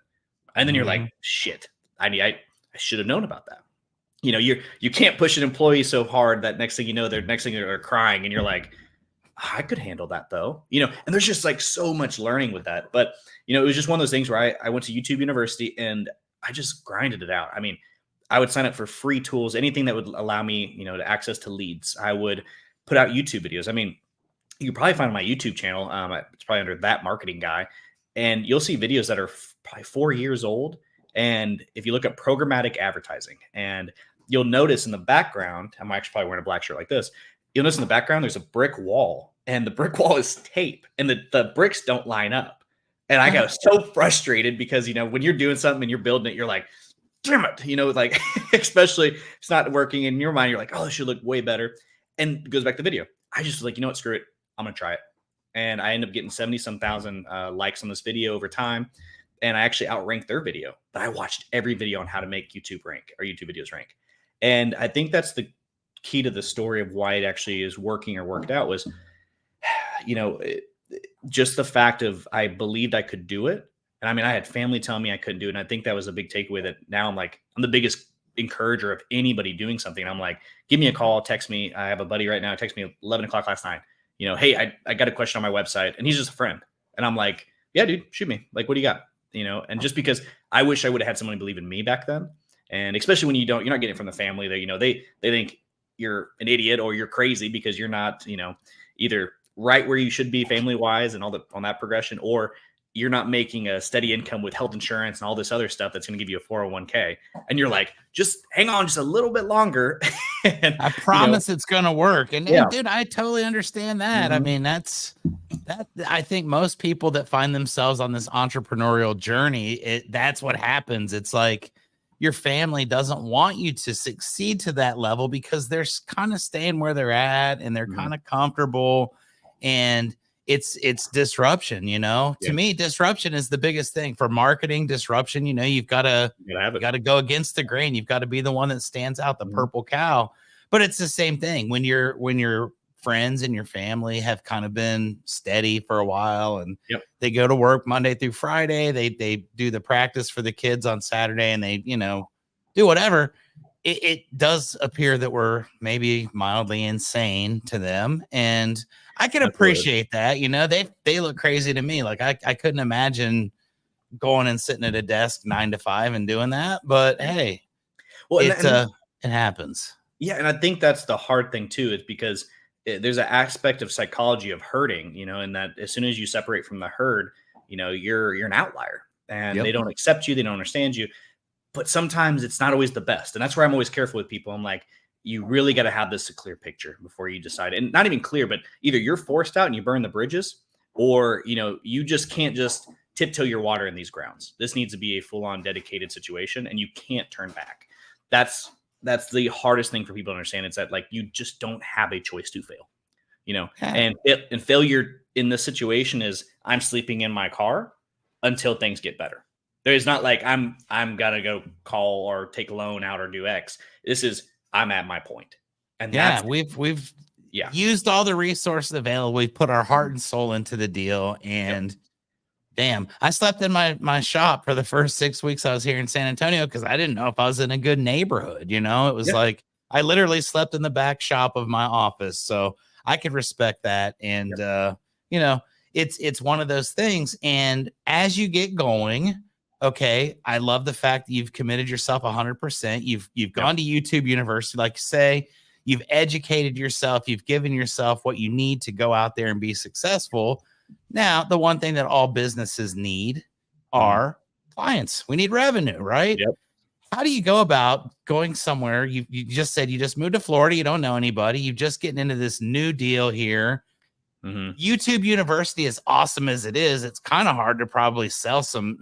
And then you're like, shit, I should have known about that. You can't push an employee so hard that next thing you know, they're crying, and you're like, I could handle that though, and there's just like so much learning with that. But, it was just one of those things where I went to YouTube University and I just grinded it out. I mean, I would sign up for free tools, anything that would allow me, to access to leads. I would put out YouTube videos. I mean, you can probably find my YouTube channel. It's probably under That Marketing Guy, and you'll see videos that are probably 4 years old. And if you look at programmatic advertising, and you'll notice in the background, I'm actually probably wearing a black shirt like this. You'll notice in the background, there's a brick wall, and the brick wall is tape, and the bricks don't line up. And I got so frustrated because, when you're doing something and you're building it, you're like, damn it, like, especially it's not working in your mind. You're like, oh, this should look way better. And it goes back to video. I just was like, you know what, screw it. I'm going to try it. And I ended up getting 70-some thousand likes on this video over time. And I actually outranked their video, but I watched every video on how to make YouTube videos rank. And I think that's the key to the story of why it actually is working or worked out was, just the fact of I believed I could do it. And I mean, I had family telling me I couldn't do it. And I think that was a big takeaway that now I'm the biggest encourager of anybody doing something. I'm like, give me a call, text me. I have a buddy right now, text me at 11 o'clock last night. Hey, I got a question on my website, and he's just a friend. And I'm like, yeah, dude, shoot me. Like, what do you got? And just because I wish I would have had someone believe in me back then. And especially when you're not getting it from the family that, they think you're an idiot or you're crazy because you're not, either right where you should be family wise and on that progression, or you're not making a steady income with health insurance and all this other stuff that's going to give you a 401k. And you're like, just hang on just a little bit longer. And, I promise it's going to work. And dude, I totally understand that. I mean, I think most people that find themselves on this entrepreneurial journey, that's what happens. It's like your family doesn't want you to succeed to that level because they're kind of staying where they're at and they're kind of comfortable, and it's disruption, to me, disruption is the biggest thing for marketing. Disruption, you've got to go against the grain. You've got to be the one that stands out, the purple cow. But it's the same thing when your friends and your family have kind of been steady for a while, and they go to work Monday through Friday. They do the practice for the kids on Saturday, and they, do whatever. It does appear that we're maybe mildly insane to them. And I can appreciate that. They look crazy to me. Like I couldn't imagine going and sitting at a desk 9 to 5 and doing that. But hey, it happens. Yeah. And I think that's the hard thing too, is because there's an aspect of psychology of herding, and that as soon as you separate from the herd, you're an outlier, and they don't accept you. They don't understand you. But sometimes it's not always the best. And that's where I'm always careful with people. I'm like, you really got to have this a clear picture before you decide. And not even clear, but either you're forced out and you burn the bridges, or, you just can't just tiptoe your water in these grounds. This needs to be a full-on dedicated situation, and you can't turn back. That's the hardest thing for people to understand. It's that, like, you just don't have a choice to fail, and failure in this situation is I'm sleeping in my car until things get better. There's not like I'm gonna go call or take a loan out or do X. This is I'm at my point. And we've used all the resources available. We've put our heart and soul into the deal. And damn, I slept in my shop for the first 6 weeks I was here in San Antonio because I didn't know if I was in a good neighborhood. It was like I literally slept in the back shop of my office. So I could respect that. And it's one of those things. And as you get going, okay, I love the fact that you've committed yourself 100%. You've gone to YouTube University, like you say, you've educated yourself, you've given yourself what you need to go out there and be successful. Now, the one thing that all businesses need are clients. We need revenue, right? Yep. How do you go about going somewhere? You just said you just moved to Florida. You don't know anybody. You're just getting into this new deal here. YouTube University, as awesome as it is, it's kind of hard to probably sell some,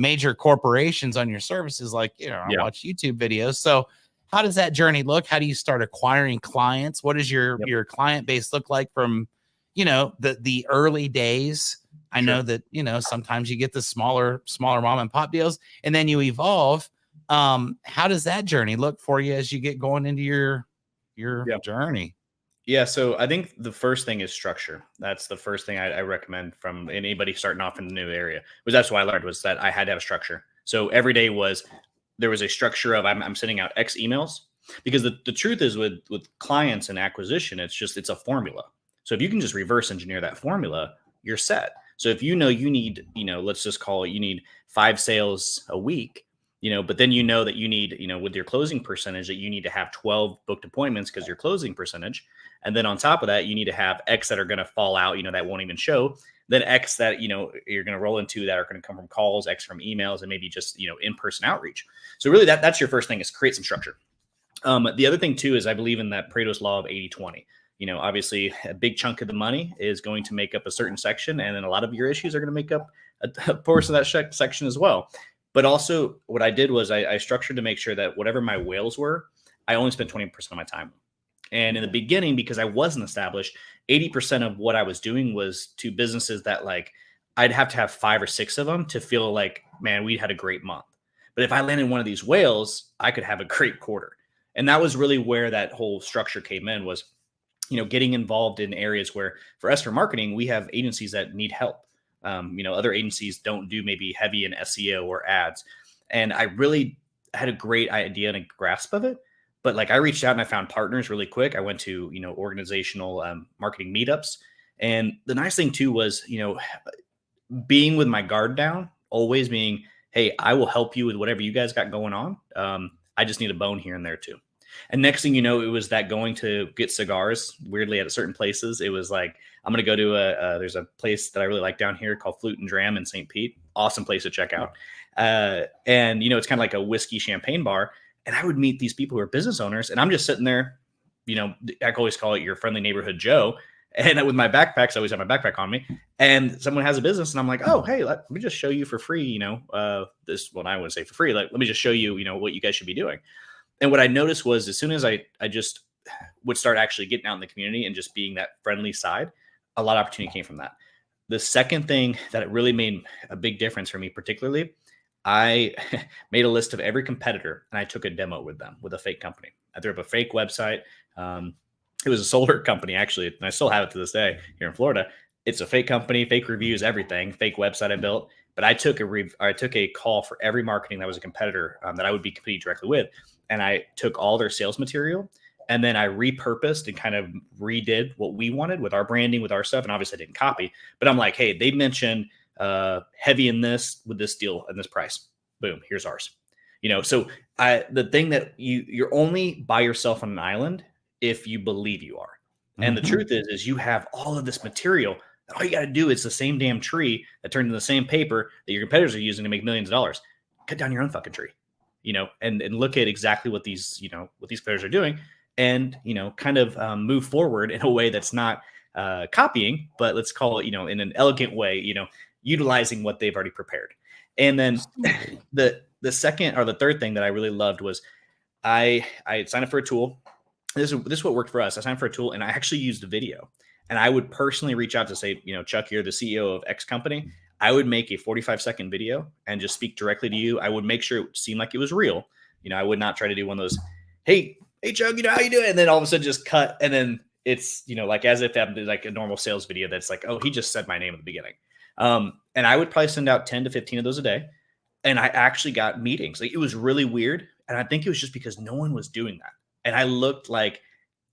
major corporations on your services. Like, I watch YouTube videos. So how does that journey look? How do you start acquiring clients? What does your client base look like from, the early days? I know that, sometimes you get the smaller mom and pop deals, and then you evolve. How does that journey look for you as you get going into your journey? Yeah. So I think the first thing is structure. That's the first thing I recommend from anybody starting off in the new area. That's what I learned, was that I had to have a structure. So every day there was a structure of I'm sending out X emails, because the truth is with clients and acquisition, it's a formula. So if you can just reverse engineer that formula, you're set. So if you know you need, let's just call it, you need 5 sales a week, but then you know that you need, with your closing percentage, that you need to have 12 booked appointments because your closing percentage. And then on top of that, you need to have X that are going to fall out, that won't even show. Then X that, you're going to roll into that are going to come from calls, X from emails, and maybe just, in-person outreach. So really that's your first thing, is create some structure. The other thing too, is I believe in that Pareto's law of 80-20. Obviously a big chunk of the money is going to make up a certain section, and then a lot of your issues are going to make up a portion of that section as well. But also what I did was I structured to make sure that whatever my whales were, I only spent 20% of my time. And in the beginning, because I wasn't established, 80% of what I was doing was to businesses that, like, I'd have to have 5 or 6 of them to feel like, man, we had a great month. But if I landed one of these whales, I could have a great quarter. And that was really where that whole structure came in, was, getting involved in areas where, for us, for marketing, we have agencies that need help. Other agencies don't do maybe heavy in SEO or ads. And I really had a great idea and a grasp of it. But like, I reached out and I found partners really quick. I went to, organizational marketing meetups. And the nice thing too was, being with my guard down, always being, hey, I will help you with whatever you guys got going on. I just need a bone here and there too. And next thing you know, it was that going to get cigars, weirdly, at certain places. It was like, I'm going to go to there's a place that I really like down here called Flute and Dram in St. Pete. Awesome place to check out. And, it's kind of like a whiskey champagne bar. And I would meet these people who are business owners, and I'm just sitting there, I always call it your friendly neighborhood Joe. And with my backpacks, I always have my backpack on me, and someone has a business, and I'm like, oh, hey, let me just show you for free, this, well, I wouldn't say for free. Like, let me just show you, what you guys should be doing. And what I noticed was, as soon as I just would start actually getting out in the community and just being that friendly side, a lot of opportunity came from that. The second thing that really made a big difference for me, particularly, I made a list of every competitor, and I took a demo with them, with a fake company. I threw up a fake website. It was a solar company, actually, and I still have it to this day here in Florida. It's a fake company, fake reviews, everything, fake website I built. But I took a call for every marketing that was a competitor that I would be competing directly with, and I took all their sales material, and then I repurposed and kind of redid what we wanted with our branding, with our stuff, and obviously I didn't copy. But I'm like, hey, they mentioned heavy in this with this deal and this price. Boom, here's ours. So the thing that you're only by yourself on an island if you believe you are. And the truth is you have all of this material. All you got to do is the same damn tree that turned into the same paper that your competitors are using to make millions of dollars. Cut down your own fucking tree, and look at exactly what these competitors are doing, and, kind of move forward in a way that's not copying, but let's call it, in an elegant way, utilizing what they've already prepared. And then the second or the third thing that I really loved was I signed up for a tool. This is what worked for us. I signed up for a tool, and I actually used a video. And I would personally reach out to say, Chuck, you're the CEO of X company. I would make a 45-second video and just speak directly to you. I would make sure it seemed like it was real. I would not try to do one of those, hey Chuck, how you doing? And then all of a sudden just cut. And then it's, like as if that was like a normal sales video that's like, oh, he just said my name at the beginning. And I would probably send out 10 to 15 of those a day. And I actually got meetings. Like, it was really weird. And I think it was just because no one was doing that. And I looked like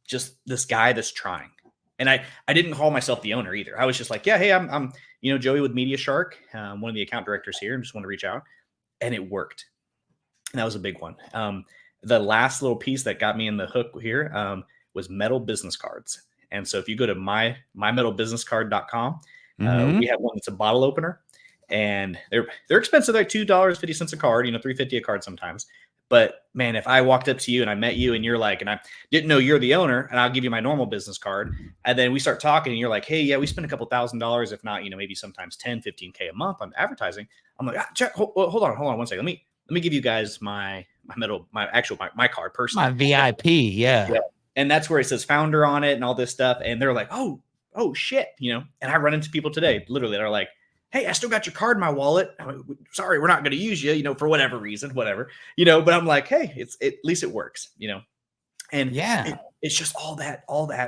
just this guy that's trying. And I didn't call myself the owner either. I was just like, yeah, hey, I'm Joey with Media Shark, one of the account directors here, and just want to reach out. And it worked. And that was a big one. The last little piece that got me in the hook here was metal business cards. And so if you go to mymetalbusinesscard.com, we have one that's a bottle opener, and they're expensive, like $2.50 a card, $3.50 a card sometimes. But man, if I walked up to you and I met you and you're like, and I didn't know you're the owner, and I'll give you my normal business card, and then we start talking and you're like, hey, yeah, we spend a couple $1,000s, if not, maybe sometimes 10, 15K a month on advertising. I'm like, Check, hold on 1 second. Let me give you guys my card personally. My VIP. Yeah. And that's where it says founder on it and all this stuff. And they're like, oh shit. And I run into people today, literally, they're like, hey, I still got your card in my wallet. Sorry, we're not going to use you, for whatever reason, whatever, but I'm like, hey, at least it works, and yeah, it's just all that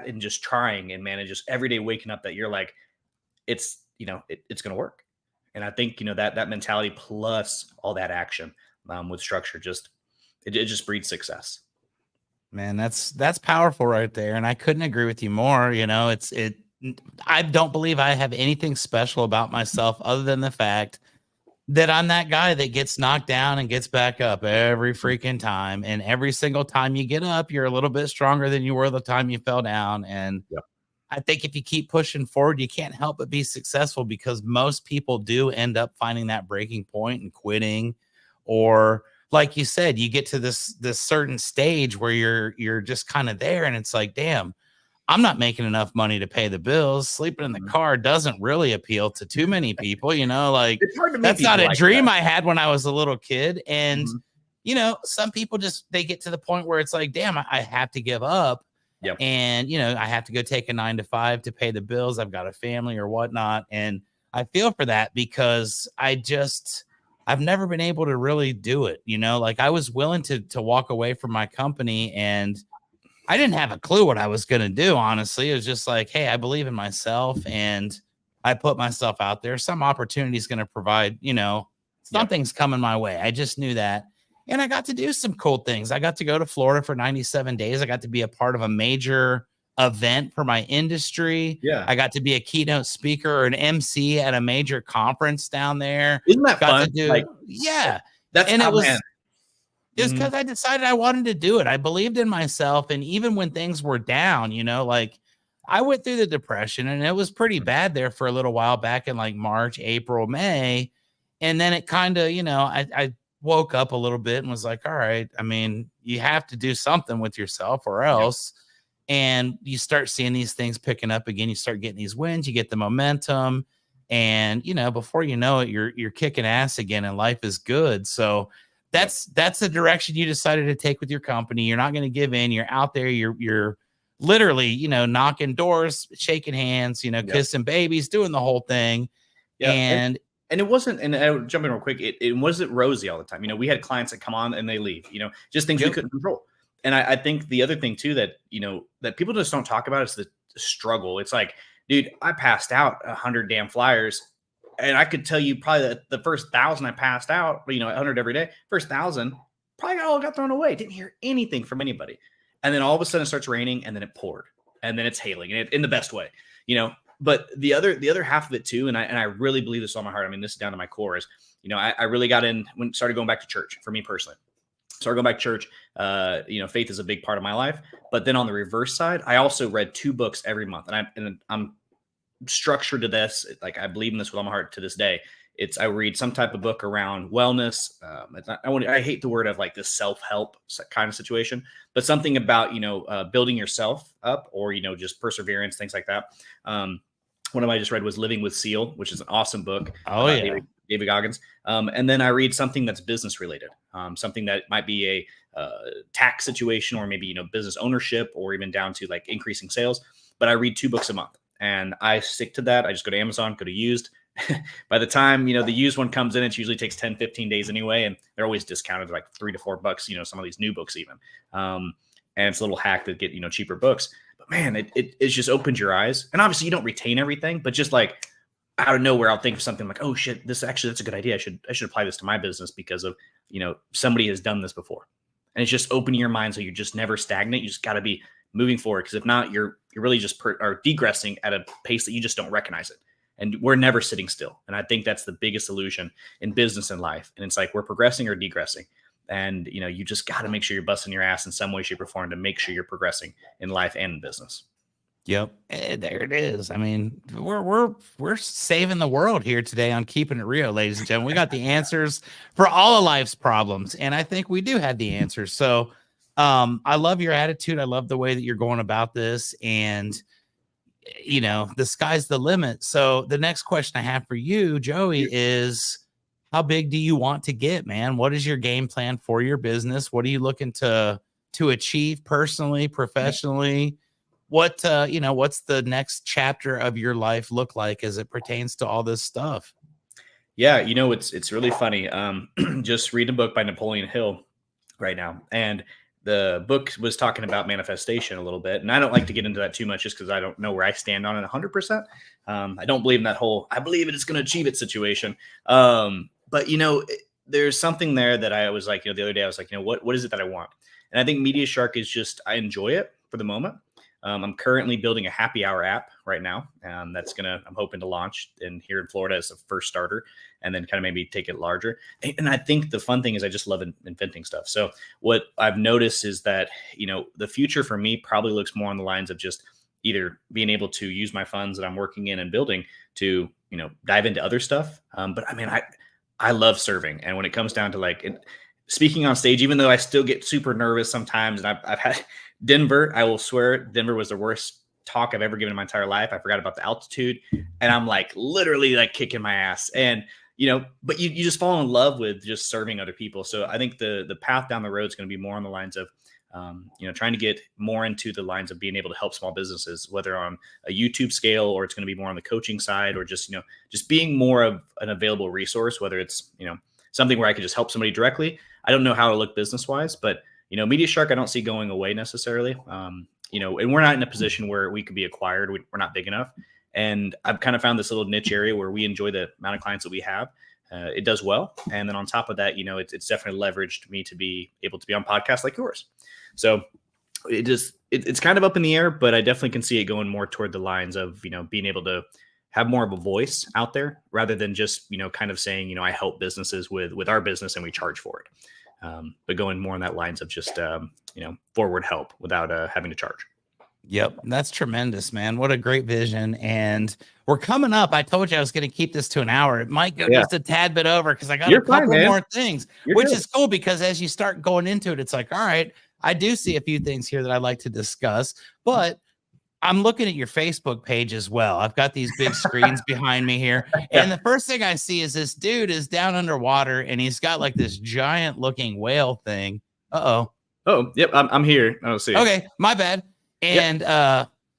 and just trying, and man, and just every day waking up that you're like, it's going to work. And I think, that mentality plus all that action with structure, it just breeds success. Man, that's powerful right there. And I couldn't agree with you more. I don't believe I have anything special about myself other than the fact that I'm that guy that gets knocked down and gets back up every freaking time. And every single time you get up, you're a little bit stronger than you were the time you fell down. And Yep. I think if you keep pushing forward, you can't help but be successful, because most people do end up finding that breaking point and quitting. Or like you said, you get to this certain stage where you're just kind of there, and it's like, damn, I'm not making enough money to pay the bills. Sleeping in the car doesn't really appeal to too many people, like it's hard to meet that's not a like dream that. I had when I was a little kid. And, some people they get to the point where it's like, damn, I have to give up. Yep. And, I have to go take a 9 to 5 to pay the bills. I've got a family or whatnot. And I feel for that, because I've never been able to really do it. Like I was willing to walk away from my company, and I didn't have a clue what I was going to do. Honestly, it was just like, hey, I believe in myself, and I put myself out there. Some opportunity is going to provide, something's coming my way. I just knew that. And I got to do some cool things. I got to go to Florida for 97 days. I got to be a part of a major event for my industry. Yeah. I got to be a keynote speaker or an MC at a major conference down there. Isn't that got fun? To do, yeah. That's and it was. Man. Just because I decided I wanted to do it. I believed in myself. And even when things were down, like I went through the depression, and it was pretty bad there for a little while back in like March, April, May. And then it kind of, I woke up a little bit and was like, all right, I mean, you have to do something with yourself or else. Yep. And you start seeing these things picking up again. You start getting these wins, you get the momentum. And, before you know it, you're kicking ass again, and life is good. So that's the direction you decided to take with your company. You're not going to give in. You're out there. You're literally, knocking doors, shaking hands, kissing babies, doing the whole thing. Yeah. And it wasn't, and I'll jump in real quick. It wasn't rosy all the time. We had clients that come on and they leave, just things we couldn't control. And I think the other thing too, that, that people just don't talk about is the struggle. It's like, dude, I passed out 100 damn flyers. And I could tell you probably that the first 1,000 I passed out, 100 every day, first 1,000 probably all got thrown away. Didn't hear anything from anybody. And then all of a sudden it starts raining, and then it poured, and then it's hailing, and in the best way, But the other half of it too, and I really believe this on my heart. I mean, this is down to my core is, I really got in when started going back to church for me personally. Started going back to church. Faith is a big part of my life. But then on the reverse side, I also read 2 books every month, and I'm structured to this. Like I believe in this with all my heart to this day. I read some type of book around wellness. I hate the word of like this self-help kind of situation, but something about, building yourself up, or, just perseverance, things like that. One of I just read was Living with Seal, which is an awesome book. Oh yeah. David Goggins. And then I read something that's business related, something that might be a tax situation, or maybe, business ownership, or even down to like increasing sales. But I read 2 books a month. And I stick to that. I just go to Amazon, go to used. By the time, the used one comes in, it usually takes 10, 15 days anyway. And they're always discounted like $3 to $4, some of these new books even. And it's a little hack to get, cheaper books. But man, it just opens your eyes. And obviously you don't retain everything, but just like out of nowhere, I'll think of something like, oh shit, that's a good idea. I should apply this to my business because of, somebody has done this before. And it's just opening your mind. So you're just never stagnant. You just got to be moving forward. Because if not, you're really just are degressing at a pace that you just don't recognize it. And we're never sitting still. And I think that's the biggest illusion in business and life. And it's like we're progressing or degressing. And, you just got to make sure you're busting your ass in some way, shape, or form to make sure you're progressing in life and in business. Yep. There it is. I mean, we're saving the world here today on Keeping It Rio, ladies and gentlemen. We got the answers for all of life's problems. And I think we do have the answers. So I love your attitude. I love the way that you're going about this. And the sky's the limit. So the next question I have for you, Joey, is how big do you want to get, man? What is your game plan for your business? What are you looking to achieve personally, professionally? What, what's the next chapter of your life look like as it pertains to all this stuff? Yeah. It's really funny. Just reading a book by Napoleon Hill right now. And the book was talking about manifestation a little bit, and I don't like to get into that too much just because I don't know where I stand on it 100%. I don't believe in that whole, I believe it's going to achieve it situation. But, there's something there that I was like, the other day I was like, what is it that I want? And I think Media Shark is just, I enjoy it for the moment. I'm currently building a happy hour app right now. I'm hoping to launch here in Florida as a first starter, and then kind of maybe take it larger. And I think the fun thing is I just love inventing stuff. So what I've noticed is that, the future for me probably looks more on the lines of just either being able to use my funds that I'm working in and building to, dive into other stuff. But I mean, I love serving. And when it comes down to speaking on stage, even though I still get super nervous sometimes, and I've had Denver, I will swear, Denver was the worst talk I've ever given in my entire life. I forgot about the altitude, and I'm literally kicking my ass. And, but you just fall in love with just serving other people. So I think the path down the road is going to be more on the lines of, trying to get more into the lines of being able to help small businesses, whether on a YouTube scale, or it's going to be more on the coaching side, or just being more of an available resource, whether it's, something where I could just help somebody directly. I don't know how to look business wise, but, Media Shark, I don't see going away necessarily. And we're not in a position where we could be acquired. We're not big enough. And I've kind of found this little niche area where we enjoy the amount of clients that we have. It does well. And then on top of that, it's definitely leveraged me to be able to be on podcasts like yours. So it's kind of up in the air, but I definitely can see it going more toward the lines of, being able to have more of a voice out there rather than just, kind of saying, I help businesses with our business and we charge for it. But going more on that lines of just, forward help without having to charge. Yep. That's tremendous, man. What a great vision. And we're coming up. I told you I was going to keep this to an hour. It might go just a tad bit over because I got a couple more things, which is cool because as you start going into it, it's like, all right, I do see a few things here that I'd like to discuss, but I'm looking at your Facebook page as well. I've got these big screens behind me here. And the first thing I see is this dude is down underwater and he's got this giant looking whale thing. Uh-oh. Oh, yep. I'm here. I don't see it. Okay. My bad. And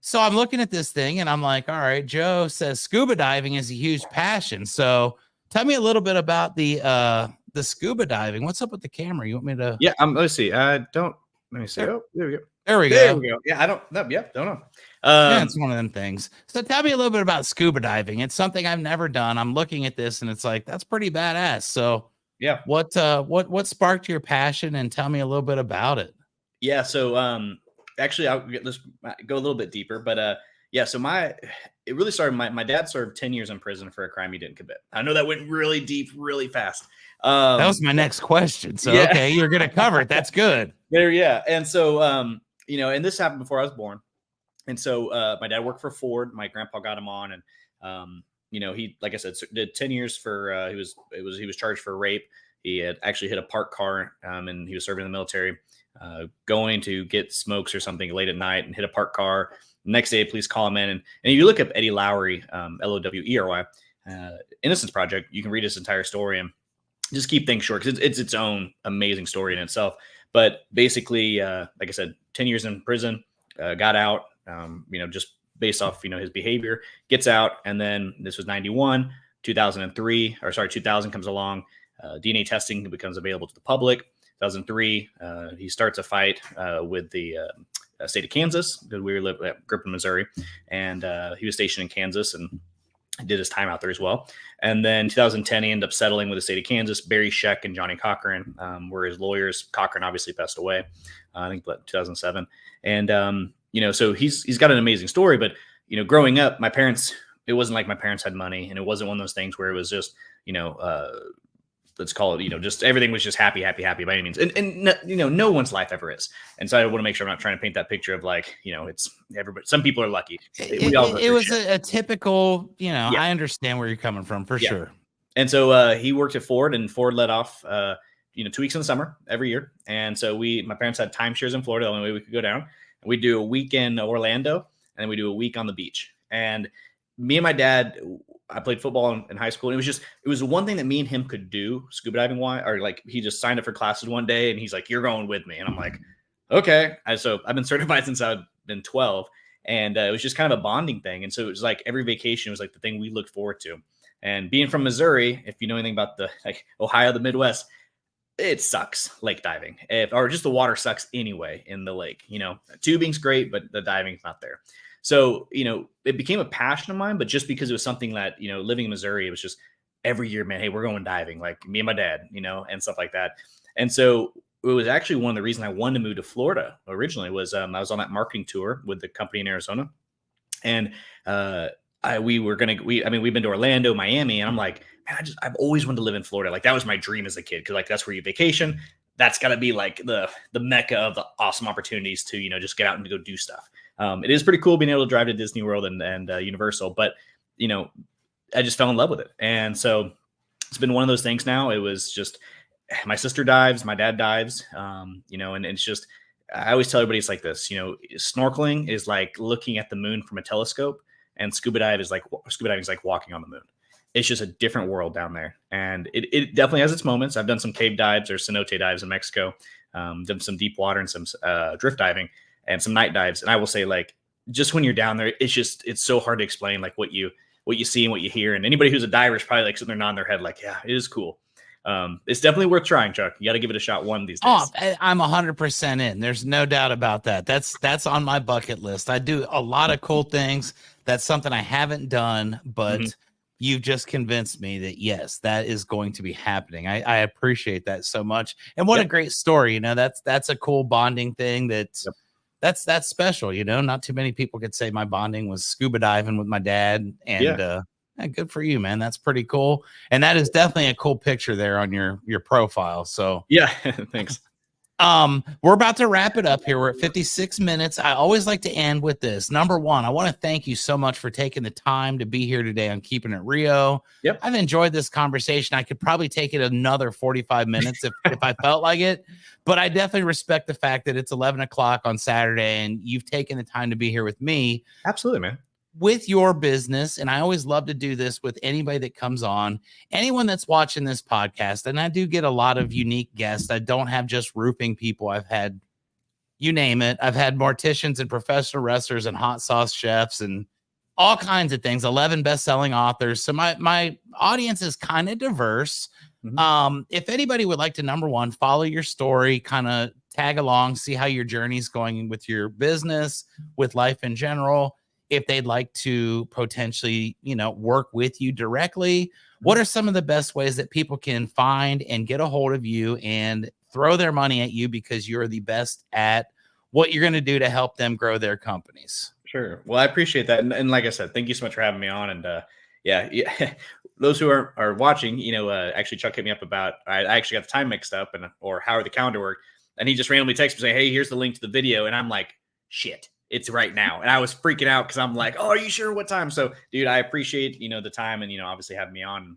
so I'm looking at this thing and I'm like, all right, Joe says scuba diving is a huge passion. So tell me a little bit about the scuba diving. What's up with the camera? You want me to? Yeah. Let's see. Let me see. There. Oh, there we go. There we go. Yeah. Don't know. Yeah, it's one of them things. So tell me a little bit about scuba diving. It's something I've never done. I'm looking at this and it's like, that's pretty badass. So yeah, what sparked your passion and tell me a little bit about it? Yeah. So, actually let's go a little bit deeper, but, so it really started, my dad served 10 years in prison for a crime he didn't commit. I know that went really deep, really fast. That was my next question. So, okay, you're going to cover it. That's good. There. Yeah. And so, and this happened before I was born. And so, my dad worked for Ford. My grandpa got him on, and, he, like I said, did 10 years for, he was charged for rape. He had actually hit a parked car, and he was serving in the military, going to get smokes or something late at night and hit a parked car. Next day, police call him in. And you look up Eddie Lowery, Lowery, Innocence Project, you can read his entire story and just keep things short because it's its own amazing story in itself. But basically, like I said, 10 years in prison, got out, just based off, his behavior, gets out. And then this was 91, 2000 comes along. DNA testing becomes available to the public. 2003, he starts a fight with the state of Kansas because we grew up in Missouri, and he was stationed in Kansas and did his time out there as well. And then 2010, he ended up settling with the state of Kansas. Barry Scheck and Johnny Cochran were his lawyers. Cochran obviously passed away, I think 2007. And so he's got an amazing story. But growing up, it wasn't like my parents had money, and it wasn't one of those things where it was just let's call it, just everything was just happy by any means. And no one's life ever is. And so I want to make sure I'm not trying to paint that picture of it's everybody. Some people are lucky. It was a typical, I understand where you're coming from for sure. And so he worked at Ford, and Ford let off, 2 weeks in the summer every year. And so my parents had timeshares in Florida, the only way we could go down. And we do a week in Orlando, and then we do a week on the beach. And me and my dad, I played football in high school, and it was one thing that me and him could do scuba diving wise, or he just signed up for classes one day and he's like, you're going with me. And I'm like, okay. So I've been certified since I've been 12, and it was just kind of a bonding thing. And so it was like every vacation was like the thing we looked forward to. And being from Missouri, if you know anything about the Ohio, the Midwest, it sucks lake diving, or just the water sucks anyway in the lake. Tubing's great, but the diving's not there. So, it became a passion of mine, but just because it was something that, living in Missouri, it was just every year, man, hey, we're going diving, like me and my dad, and stuff like that. And so it was actually one of the reasons I wanted to move to Florida originally was I was on that marketing tour with the company in Arizona, and we've been to Orlando, Miami, and I'm like, man, I've always wanted to live in Florida. Like that was my dream as a kid, because like that's where you vacation. That's got to be like the mecca of the awesome opportunities to just get out and go do stuff. It is pretty cool being able to drive to Disney World and Universal, but I just fell in love with it, and so it's been one of those things. Now it was just my sister dives, my dad dives, and it's just, I always tell everybody it's like this, snorkeling is like looking at the moon from a telescope, and scuba diving is like walking on the moon. It's just a different world down there. And it definitely has its moments. I've done some cave dives or cenote dives in Mexico, done some deep water and some drift diving and some night dives. And I will say, like, just when you're down there, it's so hard to explain like what you see and what you hear. And anybody who's a diver is probably like sitting there nodding their head like, yeah, it is cool. It's definitely worth trying, Chuck. You got to give it a shot one of these days. Oh, I'm 100% in. There's no doubt about that. That's on my bucket list. I do a lot of cool things. That's something I haven't done, but you've just convinced me that yes, that is going to be happening. I appreciate that so much. And what a great story. That's a cool bonding thing that's special. Not too many people could say my bonding was scuba diving with my dad, and good for you, man. That's pretty cool. And that is definitely a cool picture there on your profile. So yeah, thanks. We're about to wrap it up here. We're at 56 minutes. I always like to end with this. Number one, I want to thank you so much for taking the time to be here today on Keepin It Rio. Yep. I've enjoyed this conversation. I could probably take it another 45 minutes if I felt like it, but I definitely respect the fact that it's 11 o'clock on Saturday and you've taken the time to be here with me. Absolutely, man. With your business, and I always love to do this with anybody that comes on, anyone that's watching this podcast, and I do get a lot of unique guests. I don't have just roofing people. I've had, you name it. I've had morticians and professional wrestlers and hot sauce chefs and all kinds of things, 11 best-selling authors. So my audience is kind of diverse. If anybody would like to, number one, follow your story, kind of tag along, see how your journey's going with your business, with life in general. If they'd like to potentially, work with you directly, what are some of the best ways that people can find and get a hold of you and throw their money at you because you're the best at what you're going to do to help them grow their companies? Sure. Well, I appreciate that. And like I said, thank you so much for having me on. And yeah. Those who are watching, actually Chuck hit me up about, I actually got the time mixed up or how the calendar worked. And he just randomly texted me saying, hey, here's the link to the video. And I'm like, shit. It's right now. And I was freaking out because I'm like, oh, are you sure what time? So, dude, I appreciate, the time and, obviously having me on.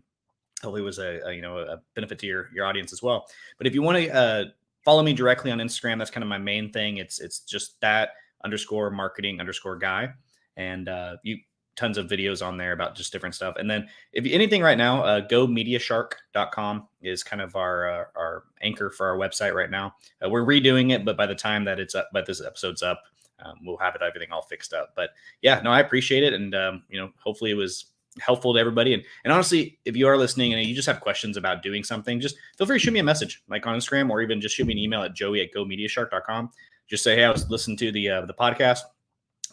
Hopefully it was a benefit to your audience as well. But if you want to follow me directly on Instagram, that's kind of my main thing. It's just that _marketing_guy. And you tons of videos on there about just different stuff. And then if anything right now, gomediashark.com is kind of our anchor for our website right now. We're redoing it, but by the time that it's up, but this episode's up, we'll have everything all fixed up. But yeah, no, I appreciate it. And, hopefully it was helpful to everybody. And honestly, if you are listening and you just have questions about doing something, just feel free to shoot me a message like on Instagram, or even just shoot me an email at joey@gomediashark.com. Just say, hey, I was listening to the podcast.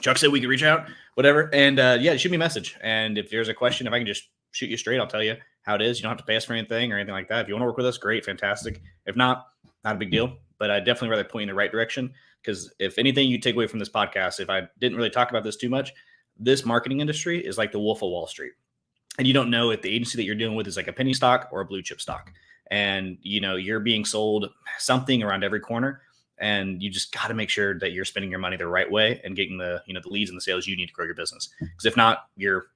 Chuck said we could reach out, whatever. And shoot me a message. And if there's a question, if I can just shoot you straight, I'll tell you how it is. You don't have to pay us for anything or anything like that. If you want to work with us, great, fantastic. If not a big deal. But I definitely rather point you in the right direction. Because if anything you take away from this podcast, if I didn't really talk about this too much, this marketing industry is like the Wolf of Wall Street. And you don't know if the agency that you're dealing with is like a penny stock or a blue chip stock. And, you're being sold something around every corner. And you just got to make sure that you're spending your money the right way and getting the leads and the sales you need to grow your business. Because if not, you're,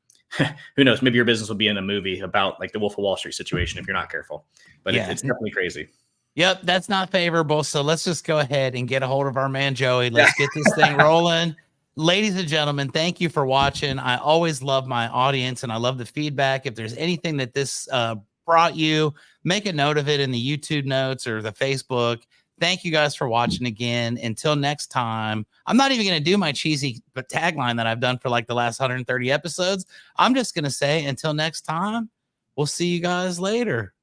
who knows, maybe your business will be in a movie about like the Wolf of Wall Street situation if you're not careful. But it's definitely crazy. Yep, that's not favorable. So let's just go ahead and get a hold of our man, Joey. Let's get this thing rolling. Ladies and gentlemen, thank you for watching. I always love my audience and I love the feedback. If there's anything that this brought you, make a note of it in the YouTube notes or the Facebook. Thank you guys for watching again. Until next time, I'm not even going to do my cheesy tagline that I've done for like the last 130 episodes. I'm just going to say until next time, we'll see you guys later.